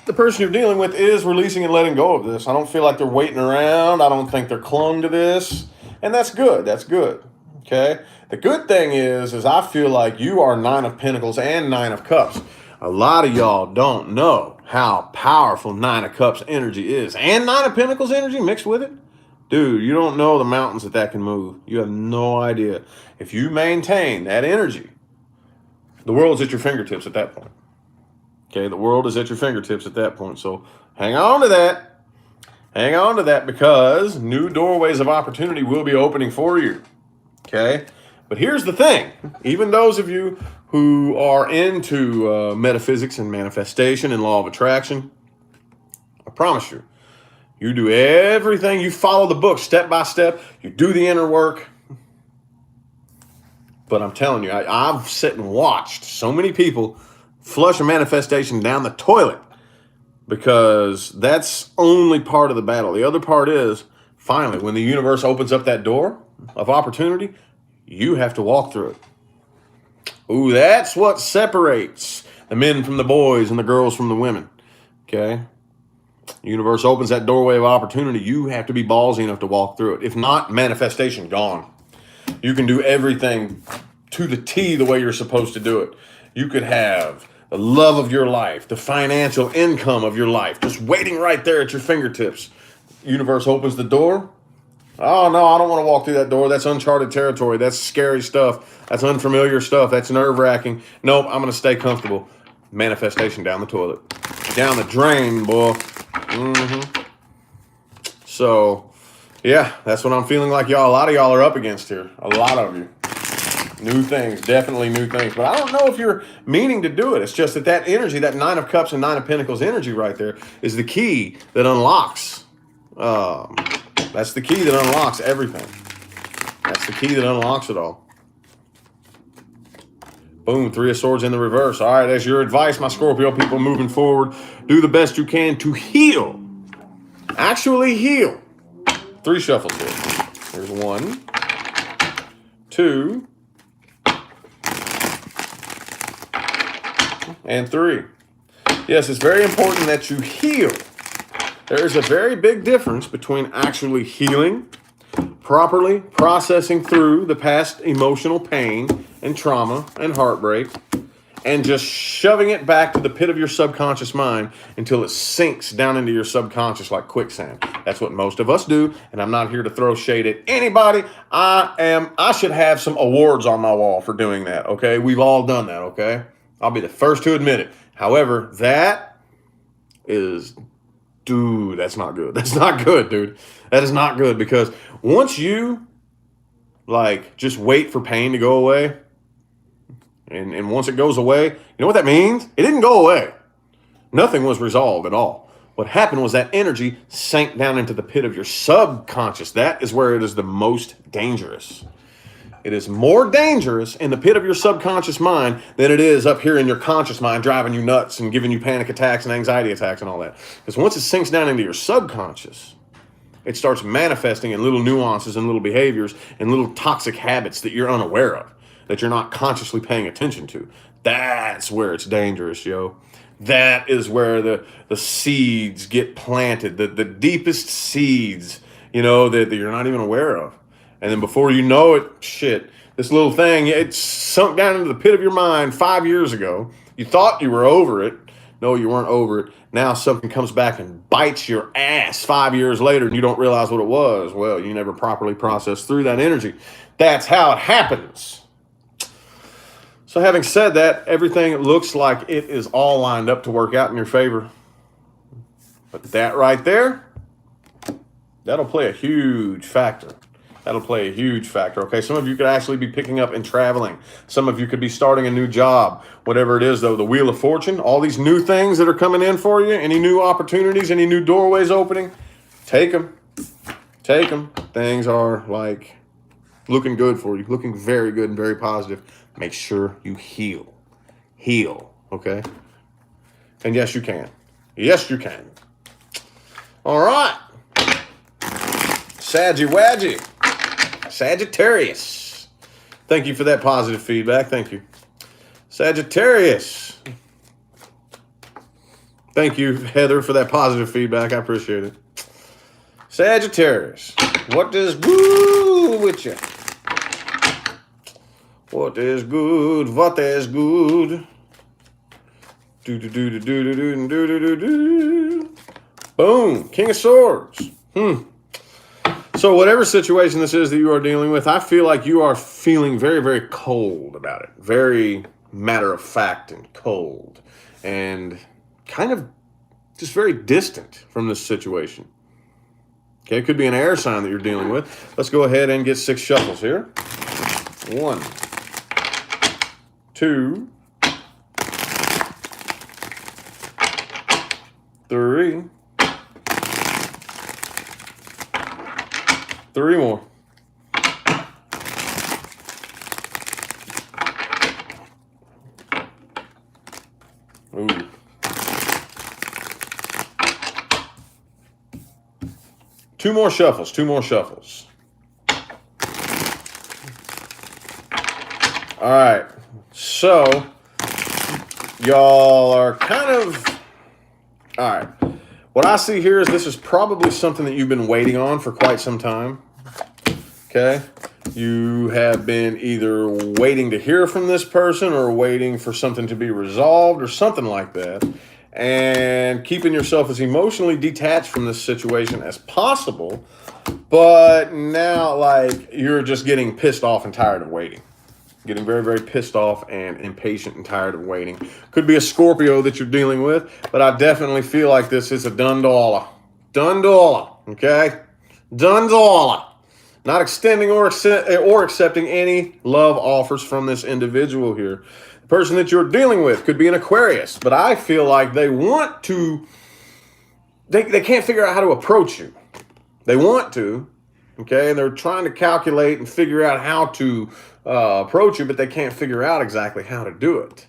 the person you're dealing with is releasing and letting go of this. I don't feel like they're waiting around. I don't think they're clung to this. And that's good. That's good. Okay? The good thing is I feel like you are 9 of Pentacles and 9 of Cups. A lot of y'all don't know how powerful 9 of Cups energy is. And 9 of Pentacles energy mixed with it. Dude, you don't know the mountains that can move. You have no idea. If you maintain that energy, the world's at your fingertips at that point. Okay, the world is at your fingertips at that point. So hang on to that. Hang on to that, because new doorways of opportunity will be opening for you. Okay? But here's the thing. Even those of you who are into metaphysics and manifestation and law of attraction, I promise you, you do everything. You follow the book step by step. You do the inner work. But I'm telling you, I've sat and watched so many people flush a manifestation down the toilet, because that's only part of the battle. The other part is, finally, when the universe opens up that door of opportunity, you have to walk through it. Ooh, that's what separates the men from the boys and the girls from the women. Okay? The universe opens that doorway of opportunity. You have to be ballsy enough to walk through it. If not, manifestation gone. You can do everything to the T the way you're supposed to do it. You could have the love of your life, the financial income of your life, just waiting right there at your fingertips. Universe opens the door. Oh, no, I don't want to walk through that door. That's uncharted territory. That's scary stuff. That's unfamiliar stuff. That's nerve-wracking. Nope, I'm going to stay comfortable. Manifestation down the toilet. Down the drain, boy. So, yeah, that's what I'm feeling like y'all. A lot of y'all are up against here. A lot of you. New things, definitely new things. But I don't know if you're meaning to do it. It's just that energy, that 9 of Cups and 9 of Pentacles energy right there is the key that unlocks. That's the key that unlocks everything. That's the key that unlocks it all. Boom, 3 of Swords in the reverse. All right, that's your advice, my Scorpio people, moving forward. Do the best you can to heal. Actually heal. 3 shuffles here. Here's 1, 2, and 3. Yes, it's very important that you heal. There is a very big difference between actually healing, properly processing through the past emotional pain and trauma and heartbreak, and just shoving it back to the pit of your subconscious mind until it sinks down into your subconscious like quicksand. That's what most of us do, and I'm not here to throw shade at anybody. I should have some awards on my wall for doing that, okay? We've all done that, okay? I'll be the first to admit it. However, that is, dude, that's not good. That's not good, dude. That is not good, because once you, like, just wait for pain to go away, and once it goes away, you know what that means? It didn't go away. Nothing was resolved at all. What happened was that energy sank down into the pit of your subconscious. That is where it is the most dangerous. It is more dangerous in the pit of your subconscious mind than it is up here in your conscious mind, driving you nuts and giving you panic attacks and anxiety attacks and all that. Because once it sinks down into your subconscious, it starts manifesting in little nuances and little behaviors and little toxic habits that you're unaware of, that you're not consciously paying attention to. That's where it's dangerous, yo. That is where the seeds get planted, the deepest seeds, you know, that you're not even aware of. And then before you know it, shit, this little thing, it sunk down into the pit of your mind 5 years ago. You thought you were over it. No, you weren't over it. Now something comes back and bites your ass 5 years later and you don't realize what it was. Well, you never properly processed through that energy. That's how it happens. So having said that, everything looks like it is all lined up to work out in your favor. But that right there, that'll play a huge factor. That'll play a huge factor, okay? Some of you could actually be picking up and traveling. Some of you could be starting a new job. Whatever it is, though, the Wheel of Fortune, all these new things that are coming in for you, any new opportunities, any new doorways opening, take them. Take them. Things are, like, looking good for you, looking very good and very positive. Make sure you heal. Heal, okay? And yes, you can. Yes, you can. All right. Saggy-waggy. Sagittarius. Thank you for that positive feedback. Thank you. Sagittarius. Thank you, Heather, for that positive feedback. I appreciate it. Sagittarius. What does woo with you? What is good? What is good? Do do do do do do do do do do. Boom! King of Swords. So whatever situation this is that you are dealing with, I feel like you are feeling very, very cold about it. Very matter of fact and cold. And kind of just very distant from this situation. Okay, it could be an air sign that you're dealing with. Let's go ahead and get 6 shuffles here. 1, 2, 3. 3 more. Ooh. 2 more shuffles. 2 more shuffles. All right. So, y'all are kind of... All right. What I see here is this is probably something that you've been waiting on for quite some time. Okay? You have been either waiting to hear from this person or waiting for something to be resolved or something like that. And keeping yourself as emotionally detached from this situation as possible. But now, like, you're just getting pissed off and tired of waiting. Getting very, very pissed off and impatient and tired of waiting. Could be a Scorpio that you're dealing with, but I definitely feel like this is a done dollar. Done dollar, okay? Done dollar. Not extending or accepting any love offers from this individual here. The person that you're dealing with could be an Aquarius, but I feel like they want to, they can't figure out how to approach you. They want to, okay? And they're trying to calculate and figure out how to approach you, but they can't figure out exactly how to do it.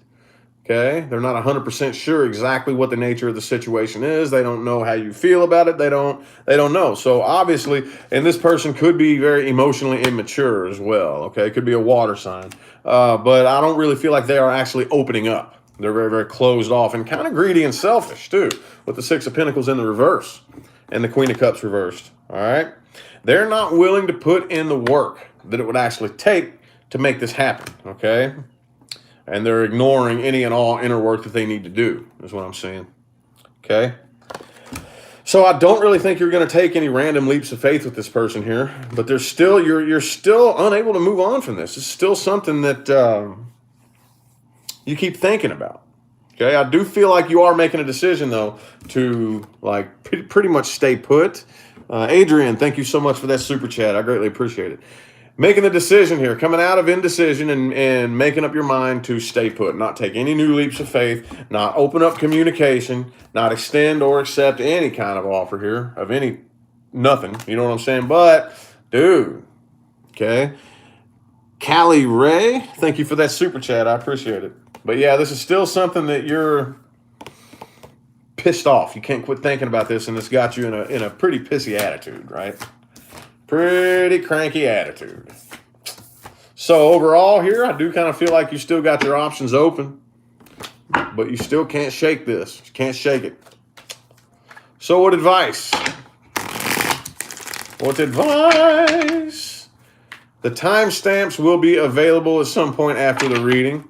Okay? They're not 100% sure exactly what the nature of the situation is. They don't know how you feel about it. They don't know. So obviously, and this person could be very emotionally immature as well. Okay? It could be a water sign. But I don't really feel like they are actually opening up. They're very, very closed off and kind of greedy and selfish too, with the 6 of Pentacles in the reverse and the Queen of Cups reversed. All right? They're not willing to put in the work that it would actually take to make this happen, okay? And they're ignoring any and all inner work that they need to do, is what I'm saying, okay? So I don't really think you're going to take any random leaps of faith with this person here, but there's still, you're still unable to move on from this. It's still something that you keep thinking about, okay? I do feel like you are making a decision, though, to, like, pretty much stay put. Adrian, thank you so much for that super chat. I greatly appreciate it. Making the decision here, coming out of indecision and making up your mind to stay put, not take any new leaps of faith, not open up communication, not extend or accept any kind of offer here of nothing. You know what I'm saying? But, dude, okay. Callie Ray, thank you for that super chat. I appreciate it. But yeah, this is still something that you're pissed off. You can't quit thinking about this, and it's got you in a pretty pissy attitude, right? Pretty cranky attitude. So overall here, I do kind of feel like you still got your options open, but you still can't shake this. You can't shake it. So what advice? What advice? The timestamps will be available at some point after the reading.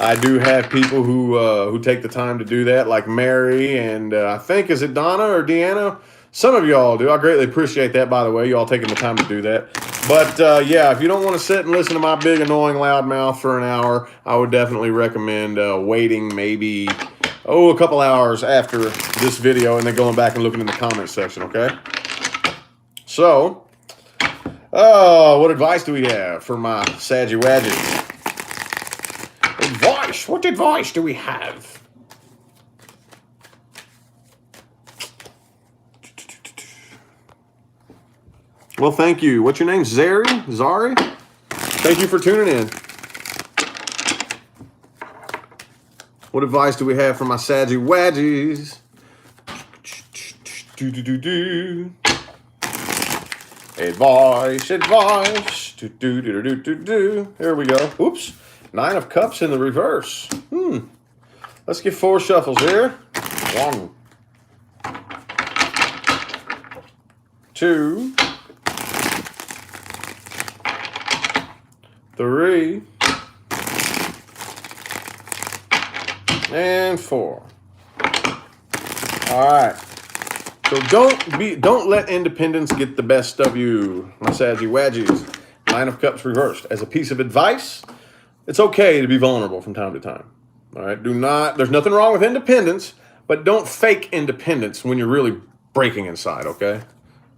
I do have people who take the time to do that, like Mary and I think, is it Donna or Deanna? Some of y'all do. I greatly appreciate that, by the way, y'all taking the time to do that. But, yeah, if you don't want to sit and listen to my big, annoying loudmouth for an hour, I would definitely recommend waiting maybe, a couple hours after this video and then going back and looking in the comment section, okay? So, what advice do we have for my Saggy Wadges? Advice? What advice do we have? Well, thank you. What's your name? Zari? Thank you for tuning in. What advice do we have for my Saggy Wadges? Advice. Here we go. Oops. 9 of Cups in the reverse. Let's get 4 shuffles here. 1, 2, 3, and 4. All right. So don't let independence get the best of you, my Saggy Wadgies. 9 of Cups reversed. As a piece of advice, it's okay to be vulnerable from time to time. All right. There's nothing wrong with independence, but don't fake independence when you're really breaking inside, okay?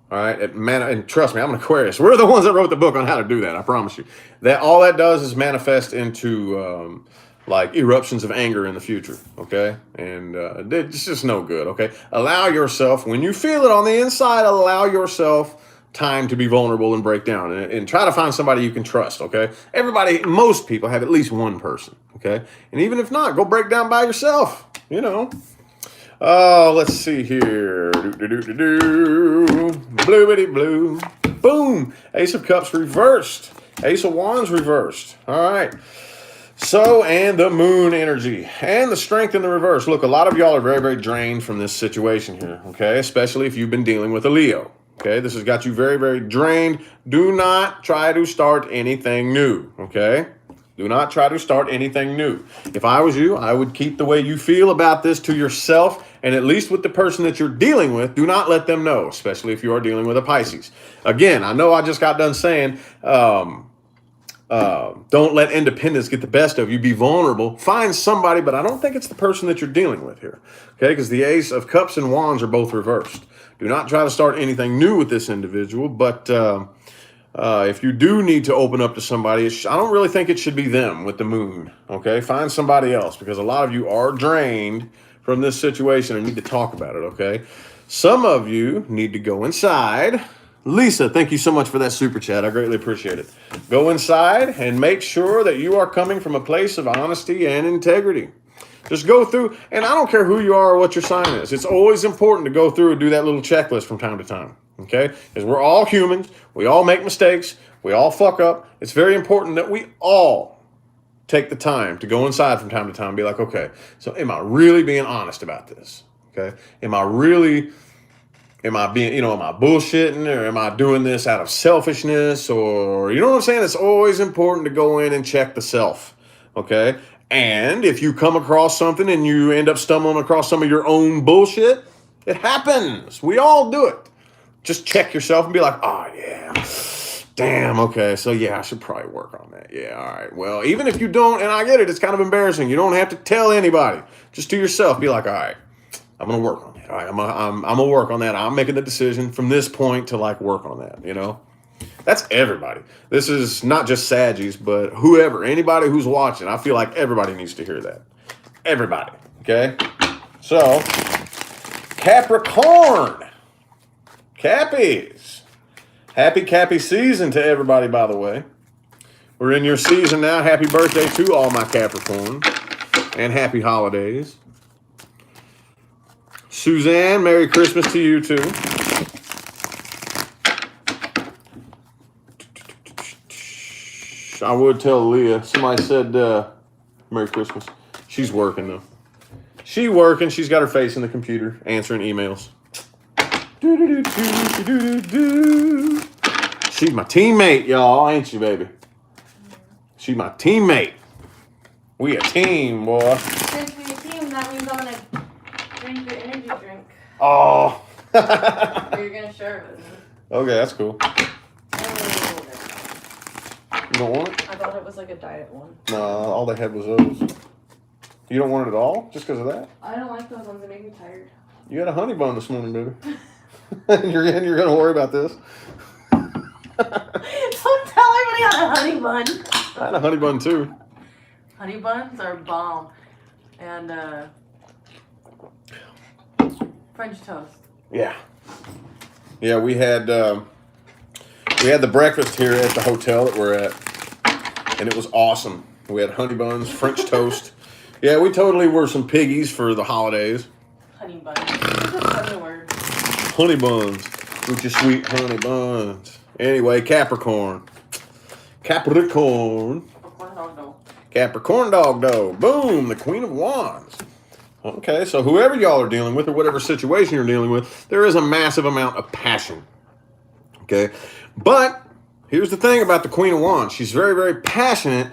All right. And trust me, I'm an Aquarius. We're the ones that wrote the book on how to do that. I promise you. All that does is manifest into like eruptions of anger in the future, okay? And it's just no good, okay? Allow yourself, when you feel it on the inside, allow yourself time to be vulnerable and break down, and try to find somebody you can trust, okay? Most people have at least one person, okay? And even if not, go break down by yourself, you know? Oh, let's see here. Blue-bitty blue. Boom. Ace of Cups reversed. Ace of Wands reversed. All right. So, and the moon energy and the strength in the reverse. Look, a lot of y'all are very, very drained from this situation here, okay? Especially if you've been dealing with a Leo, okay? This has got you very, very drained. Do not try to start anything new, okay? Do not try to start anything new. If I was you, I would keep the way you feel about this to yourself, and at least with the person that you're dealing with, do not let them know, especially if you are dealing with a Pisces. Again, I know I just got done saying, don't let independence get the best of you. Be vulnerable. Find somebody, but I don't think it's the person that you're dealing with here. Okay, because the Ace of Cups and Wands are both reversed. Do not try to start anything new with this individual, but if you do need to open up to somebody, I don't really think it should be them with the moon. Okay, find somebody else, because a lot of you are drained from this situation and need to talk about it, okay? Some of you need to go inside. Lisa, thank you so much for that super chat. I greatly appreciate it. Go inside and make sure that you are coming from a place of honesty and integrity. Just go through, and I don't care who you are or what your sign is. It's always important to go through and do that little checklist from time to time, okay? Because we're all humans. We all make mistakes. We all fuck up. It's very important that we all take the time to go inside from time to time and be like, okay, so am I really being honest about this? Okay? Am I being, am I bullshitting, or am I doing this out of selfishness, or, you know what I'm saying? It's always important to go in and check the self, okay? And if you come across something and you end up stumbling across some of your own bullshit, it happens. We all do it. Just check yourself and be like, oh, yeah. Damn, okay, so yeah, I should probably work on that. Yeah, all right. Well, even if you don't, and I get it, it's kind of embarrassing. You don't have to tell anybody. Just to yourself, be like, all right, I'm going to work on that. All right, I'm gonna work on that. I'm making the decision from this point to like work on that, you know? That's everybody. This is not just Saggies, but whoever, anybody who's watching, I feel like everybody needs to hear that. Everybody, okay? So, Capricorn. Cappies. Happy Cappy season to everybody, by the way. We're in your season now. Happy birthday to all my Capricorn. And happy holidays. Suzanne, Merry Christmas to you too. I would tell Leah. Somebody said Merry Christmas. She's working though. She's working. She's got her face in the computer answering emails. She's my teammate, y'all, ain't she, baby? She's my teammate. We a team, boy. Since we a team, that means I'm gonna drink your energy drink. Oh. You're gonna share it with me. Okay, that's cool. You don't want it? I thought it was like a diet one. No, all they had was those. You don't want it at all? Just because of that? I don't like those ones. They make me tired. You had a honey bun this morning, baby. and you're going to worry about this? Don't tell everybody I had a honey bun. I had a honey bun too. Honey buns are bomb. And French toast. Yeah. Yeah, we had the breakfast here at the hotel that we're at, and it was awesome. We had honey buns, French toast. Yeah, we totally were some piggies for the holidays. Honey buns. That's such a word. Honey buns. With your sweet honey buns. Anyway, Capricorn. Capricorn. Capricorn dog dough. Boom, the Queen of Wands. Okay, so whoever y'all are dealing with or whatever situation you're dealing with, there is a massive amount of passion. Okay, but Here's the thing about the Queen of Wands. She's very, very passionate,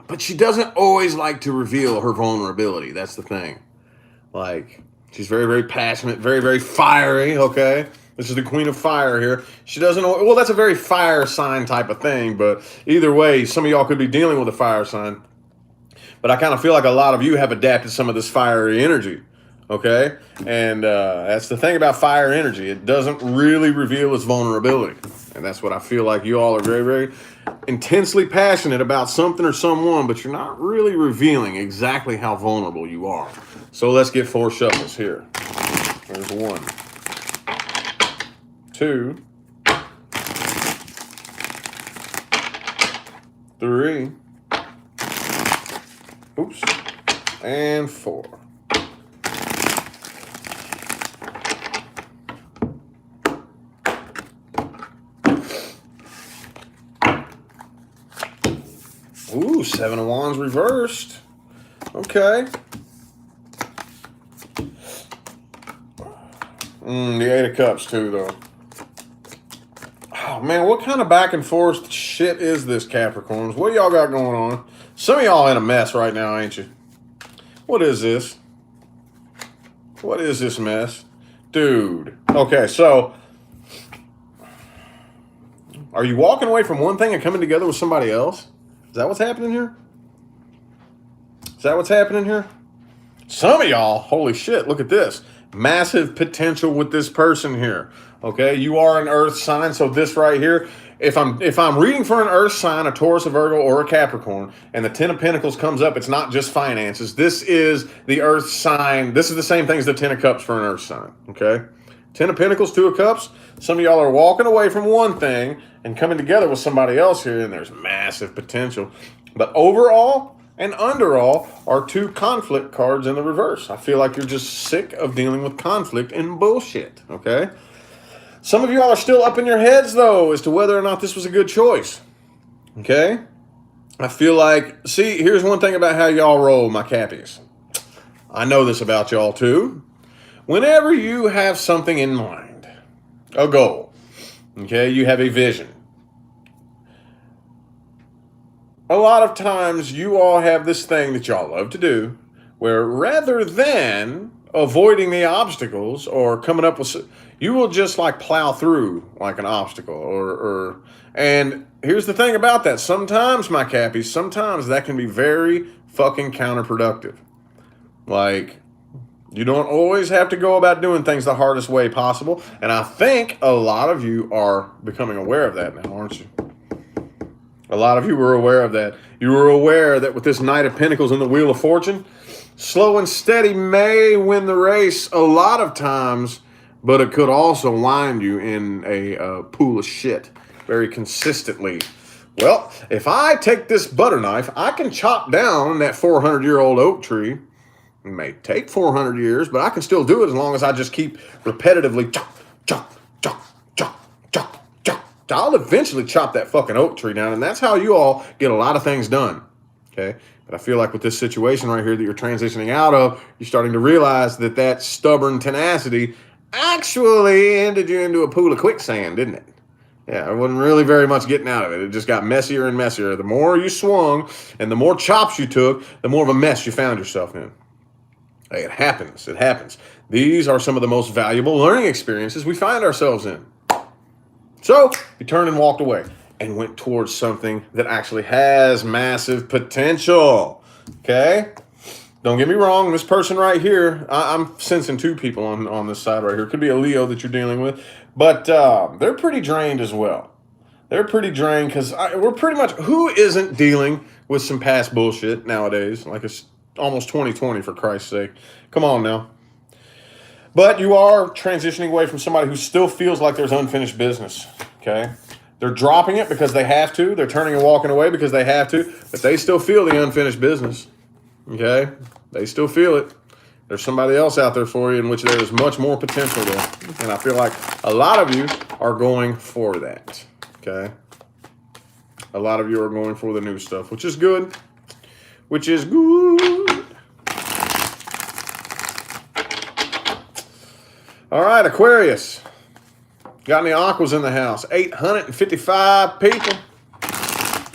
but she doesn't always like to reveal her vulnerability. That's the thing. Like, she's very, very passionate, very, very fiery, okay? This is the Queen of Fire here. She doesn't, well, that's a very fire sign type of thing, but either way, some of y'all could be dealing with a fire sign. But I kind of feel like a lot of you have adapted some of this fiery energy, okay? And that's the thing about fire energy. It doesn't really reveal its vulnerability. And that's what I feel like you all are very, very intensely passionate about something or someone, but you're not really revealing exactly how vulnerable you are. So let's get 4 shuffles here. There's 1, 2, 3, oops, and 4. Ooh, 7 of Wands reversed. Okay. The 8 of Cups too, though. Oh, man, what kind of back and forth shit is this, Capricorns? What y'all got going on? Some of y'all in a mess right now, ain't you? What is this? What is this mess? Dude. Okay, so are you walking away from one thing and coming together with somebody else? Is that what's happening here? Is that what's happening here? Some of y'all, holy shit, look at this. Massive potential with this person here. Okay, you are an earth sign, so this right here, if I'm reading for an earth sign, a Taurus, a Virgo, or a Capricorn, and the 10 of Pentacles comes up, it's not just finances. This is the earth sign. This is the same thing as the 10 of Cups for an earth sign. Okay, 10 of Pentacles, 2 of Cups. Some of y'all are walking away from one thing and coming together with somebody else here, and there's massive potential. But overall and underall are 2 conflict cards in the reverse. I feel like you're just sick of dealing with conflict and bullshit, okay? Some of y'all are still up in your heads, though, as to whether or not this was a good choice, okay? I feel like, see, here's one thing about how y'all roll, my Cappies. I know this about y'all, too. Whenever you have something in mind, a goal, okay, you have a vision, a lot of times you all have this thing that y'all love to do where rather than avoiding the obstacles or coming up with, you will just like plow through like an obstacle and here's the thing about that. Sometimes, my Cappies, sometimes that can be very fucking counterproductive. Like, you don't always have to go about doing things the hardest way possible. And I think a lot of you are becoming aware of that now, aren't you? A lot of you were aware of that. You were aware that with this Knight of Pentacles and the Wheel of Fortune, slow and steady may win the race a lot of times, but it could also wind you in a pool of shit very consistently. Well, if I take this butter knife, I can chop down that 400-year-old oak tree. It may take 400 years, but I can still do it as long as I just keep repetitively chop, chop, chop, chop, chop, chop. I'll eventually chop that fucking oak tree down, and that's how you all get a lot of things done, okay? But I feel like with this situation right here that you're transitioning out of, you're starting to realize that that stubborn tenacity actually ended you into a pool of quicksand, didn't it? Yeah, it wasn't really very much getting out of it. It just got messier and messier. The more you swung and the more chops you took, the more of a mess you found yourself in. Hey, it happens. It happens. These are some of the most valuable learning experiences we find ourselves in. So you turned and walked away and went towards something that actually has massive potential. Okay? Don't get me wrong. This person right here, I'm sensing 2 people on this side right here. It could be a Leo that you're dealing with. But they're pretty drained as well. They're pretty drained because we're pretty much, who isn't dealing with some past bullshit nowadays? Like, it's almost 2020, for Christ's sake. Come on now. But you are transitioning away from somebody who still feels like there's unfinished business, okay? They're dropping it because they have to. They're turning and walking away because they have to. But they still feel the unfinished business, okay? They still feel it. There's somebody else out there for you in which there is much more potential there. And I feel like a lot of you are going for that, okay? A lot of you are going for the new stuff, which is good. Which is good. All right, Aquarius. Got any aquas in the house? 855 people.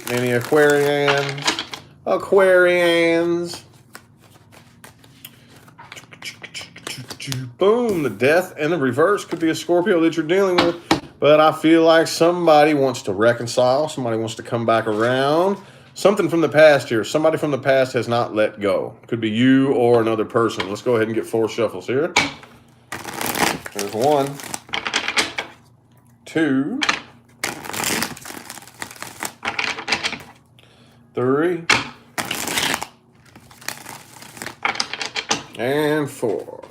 Any Aquarians? Aquarians. Boom, the death and the reverse could be a Scorpio that you're dealing with. But I feel like somebody wants to reconcile. Somebody wants to come back around. Something from the past here. Somebody from the past has not let go. Could be you or another person. Let's go ahead and get 4 shuffles here. There's 1, 2, 3, and 4.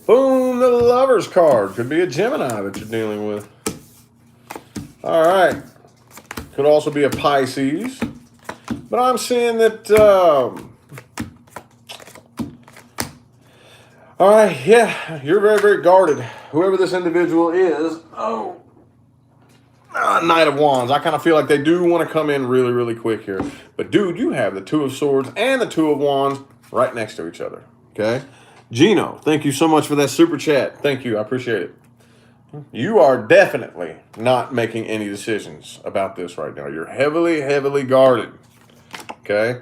Boom, the Lover's card. Could be a Gemini that you're dealing with. All right. Could also be a Pisces. But I'm seeing that... all right, yeah, you're very, very guarded. Whoever this individual is... Knight of Wands. I kind of feel like they do want to come in really, really quick here. But, dude, you have the 2 of Swords and the 2 of Wands right next to each other. Okay? Gino, thank you so much for that super chat. Thank you. I appreciate it. You are definitely not making any decisions about this right now. You're heavily, heavily guarded. Okay?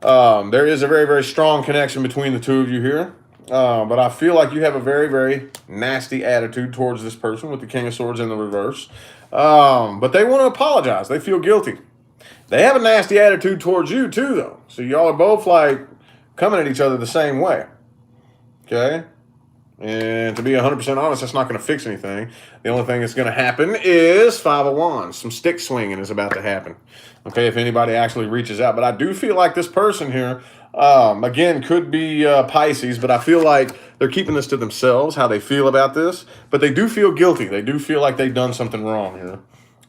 There is a very, very strong connection between the 2 of you here. But I feel like you have a very, very nasty attitude towards this person with the King of Swords in the reverse. But they want to apologize. They feel guilty. They have a nasty attitude towards you too, though. So y'all are both like coming at each other the same way. Okay? And to be 100% honest, that's not going to fix anything. The only thing that's going to happen is 5 of Wands. Some stick swinging is about to happen. Okay, if anybody actually reaches out. But I do feel like this person here, again, could be Pisces, but I feel like they're keeping this to themselves, how they feel about this. But they do feel guilty. They do feel like they've done something wrong here.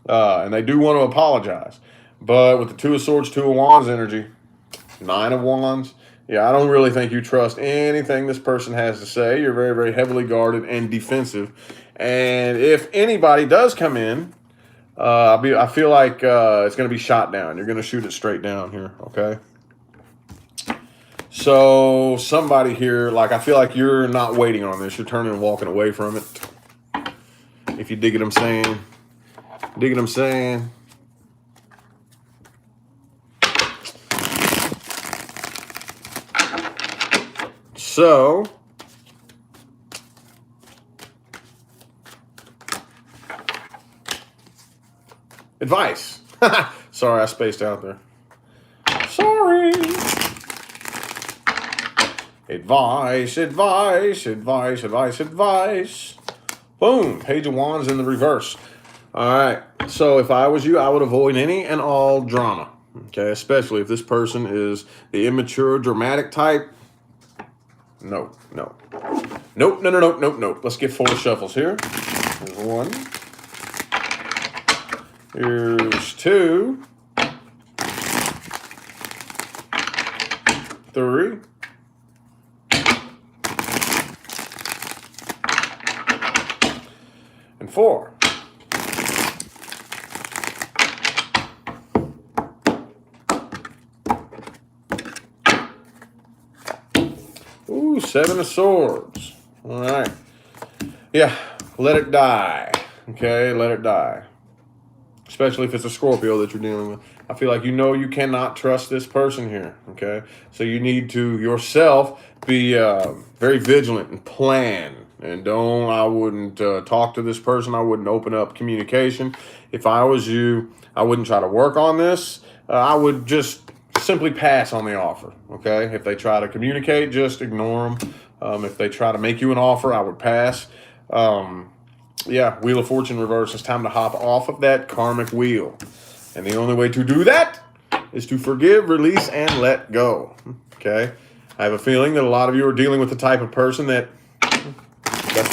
And they do want to apologize. But with the 2 of Swords, 2 of Wands energy, 9 of Wands, yeah, I don't really think you trust anything this person has to say. You're very, very heavily guarded and defensive. And if anybody does come in, I feel like it's going to be shot down. You're going to shoot it straight down here, okay? So somebody here, like I feel like you're not waiting on this. You're turning and walking away from it. If you dig what I'm saying. Dig what I'm saying. So, advice. Sorry, I spaced out there. Sorry. Advice, advice, advice, advice, advice. Boom. Page of Wands in the reverse. All right. So if I was you, I would avoid any and all drama. Okay. Especially if this person is the immature, dramatic type. No, no. Nope, no, no, nope, nope, nope. Let's get 4 shuffles here. Here's 1. Here's 2. 3. And 4. Ooh, 7 of Swords. All right. Yeah, let it die. Okay, let it die. Especially if it's a Scorpio that you're dealing with. I feel like you cannot trust this person here. Okay, so you need to yourself be very vigilant and plan. And I wouldn't talk to this person. I wouldn't open up communication. If I was you, I wouldn't try to work on this. I would just simply pass on the offer, okay? If they try to communicate, just ignore them. If they try to make you an offer, I would pass. Yeah, Wheel of Fortune reverse. It's time to hop off of that karmic wheel. And the only way to do that is to forgive, release, and let go, okay? I have a feeling that a lot of you are dealing with the type of person that's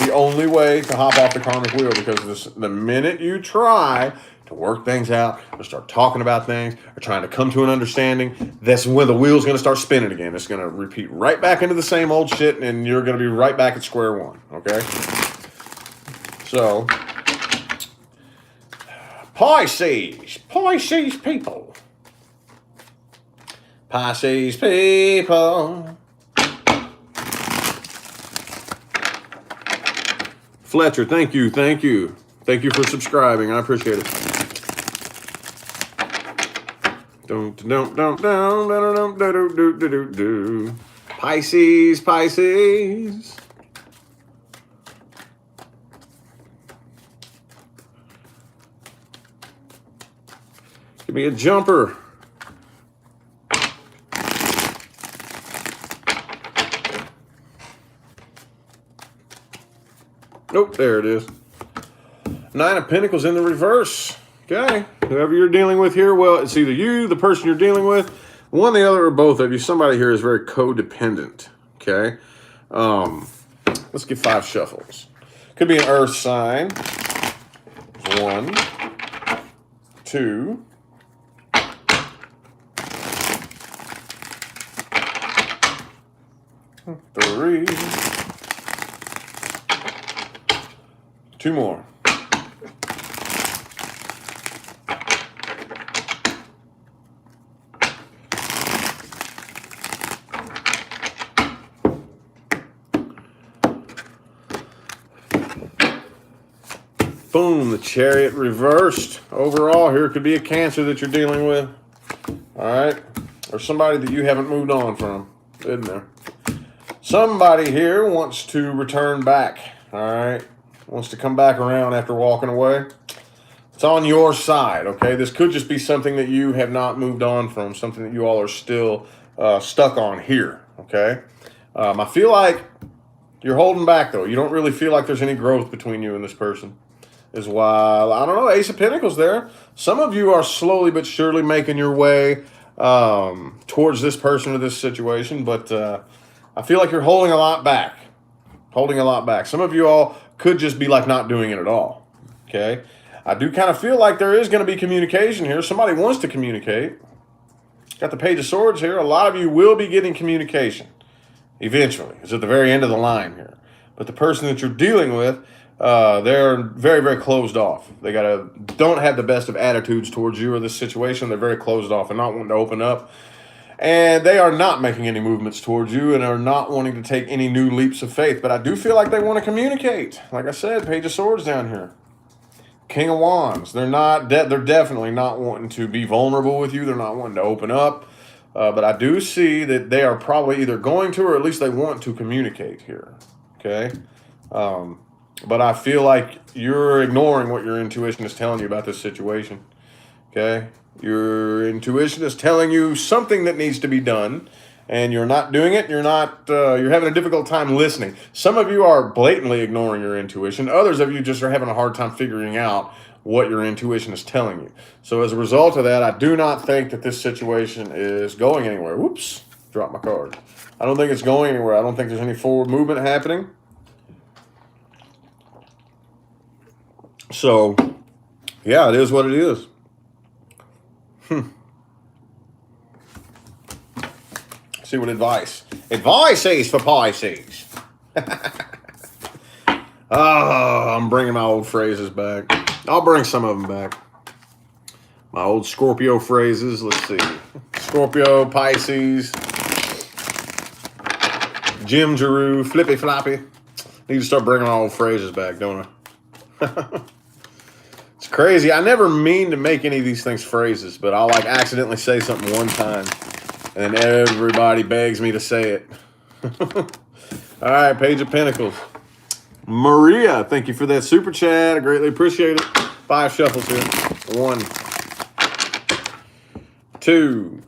the only way to hop off the karmic wheel, because the minute you try to work things out or start talking about things or trying to come to an understanding, that's when the wheel's going to start spinning again. It's going to repeat right back into the same old shit, and you're going to be right back at square one, okay? So, Pisces people. Pisces people. Fletcher, thank you, thank you. Thank you for subscribing. I appreciate it. Pisces, Pisces. Give me a jumper. Nope, there it is. Nine of Pentacles in the reverse. Okay, whoever you're dealing with here, well, it's either you, the person you're dealing with, one, the other, or both of you. Somebody here is very codependent. Okay, let's get 5 shuffles. Could be an earth sign. 1, 2, 3. 2 more. Boom, the Chariot reversed. Overall, here could be a Cancer that you're dealing with. All right. Or somebody that you haven't moved on from, isn't there? Somebody here wants to return back. All right. Wants to come back around after walking away. It's on your side, okay? This could just be something that you have not moved on from, something that you all are still stuck on here, okay? I feel like you're holding back, though. You don't really feel like there's any growth between you and this person. Is why, I don't know, Ace of Pentacles there. Some of you are slowly but surely making your way towards this person or this situation, but I feel like you're holding a lot back. Holding a lot back. Some of you all could just be like not doing it at all, okay? I do kind of feel like there is going to be communication here. Somebody wants to communicate. Got the Page of Swords here. A lot of you will be getting communication eventually. It's at the very end of the line here. But the person that you're dealing with, they're very, very closed off. They don't have the best of attitudes towards you or this situation. They're very closed off and not wanting to open up. And they are not making any movements towards you and are not wanting to take any new leaps of faith. But I do feel like they want to communicate. Like I said, Page of Swords down here. King of Wands. They're definitely not wanting to be vulnerable with you. They're not wanting to open up. But I do see that they are probably either going to or at least they want to communicate here. Okay? But I feel like you're ignoring what your intuition is telling you about this situation. Okay? Your intuition is telling you something that needs to be done, and you're not doing it. You're having a difficult time listening. Some of you are blatantly ignoring your intuition. Others of you just are having a hard time figuring out what your intuition is telling you. So as a result of that, I do not think that this situation is going anywhere. Whoops, dropped my card. I don't think it's going anywhere. I don't think there's any forward movement happening. So, yeah, it is what it is. See what advice is for Pisces. I'm bringing my old phrases back. I'll bring some of them back. My old Scorpio phrases. Let's see. Scorpio, Pisces, Jim Giroux, Flippy Floppy. Need to start bringing my old phrases back, don't I? It's crazy. I never mean to make any of these things phrases, but I'll like accidentally say something one time, and then everybody begs me to say it. All right, Page of Pentacles. Maria, thank you for that super chat. I greatly appreciate it. 5 shuffles here. 1, 2,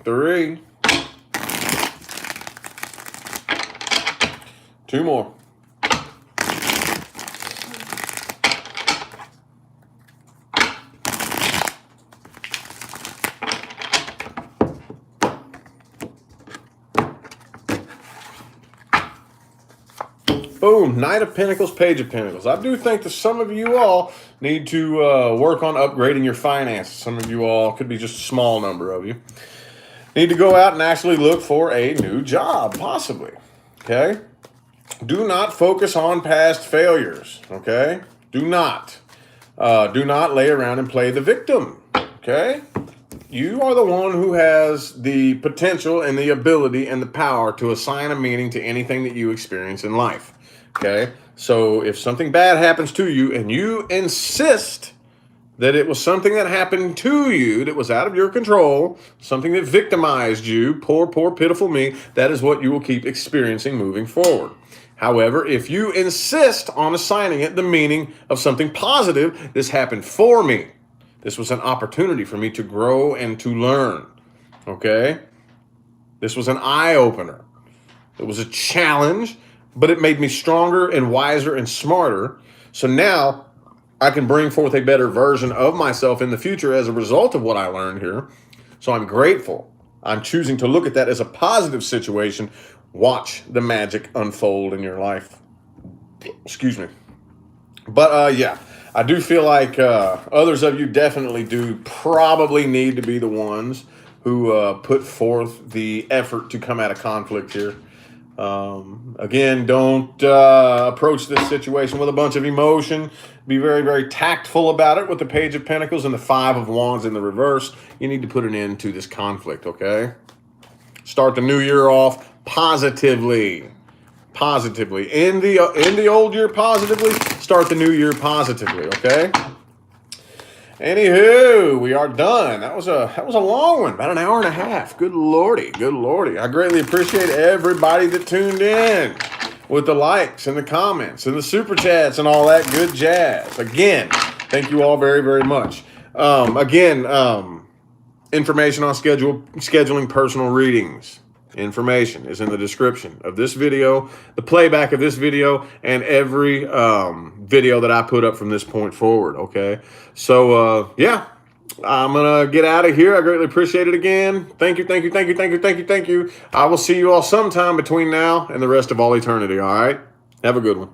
3. 2 more. Boom, Knight of Pentacles, Page of Pentacles. I do think that some of you all need to work on upgrading your finances. Some of you all, could be just a small number of you, need to go out and actually look for a new job, possibly. Okay? Do not focus on past failures. Okay? Do not. Do not lay around and play the victim, okay? You are the one who has the potential and the ability and the power to assign a meaning to anything that you experience in life, okay? So if something bad happens to you and you insist that it was something that happened to you that was out of your control, something that victimized you, poor, pitiful me, that is what you will keep experiencing moving forward. However, if you insist on assigning it the meaning of something positive, this happened for me. This was an opportunity for me to grow and to learn, okay? This was an eye-opener. It was a challenge, but it made me stronger and wiser and smarter. So now I can bring forth a better version of myself in the future as a result of what I learned here. So I'm grateful. I'm choosing to look at that as a positive situation. Watch the magic unfold in your life. Excuse me. But yeah, I do feel like others of you definitely do probably need to be the ones who put forth the effort to come out of conflict here. Again, don't approach this situation with a bunch of emotion. Be very, very tactful about it with the Page of Pentacles and the Five of Wands in the reverse. You need to put an end to this conflict, okay? Start the new year off positively. Positively. End the old year positively. Start the new year positively, okay? Anywho, we are done. That was a long one, about an hour and a half. Good lordy, good lordy. I greatly appreciate everybody that tuned in with the likes and the comments and the super chats and all that good jazz. Again, thank you all very, very much. Information on scheduling personal readings. Information is in the description of this video, the playback of this video, and every video that I put up from this point forward, okay? So, yeah, I'm going to get out of here. I greatly appreciate it again. Thank you, thank you, thank you, thank you, thank you, thank you. I will see you all sometime between now and the rest of all eternity, all right? Have a good one.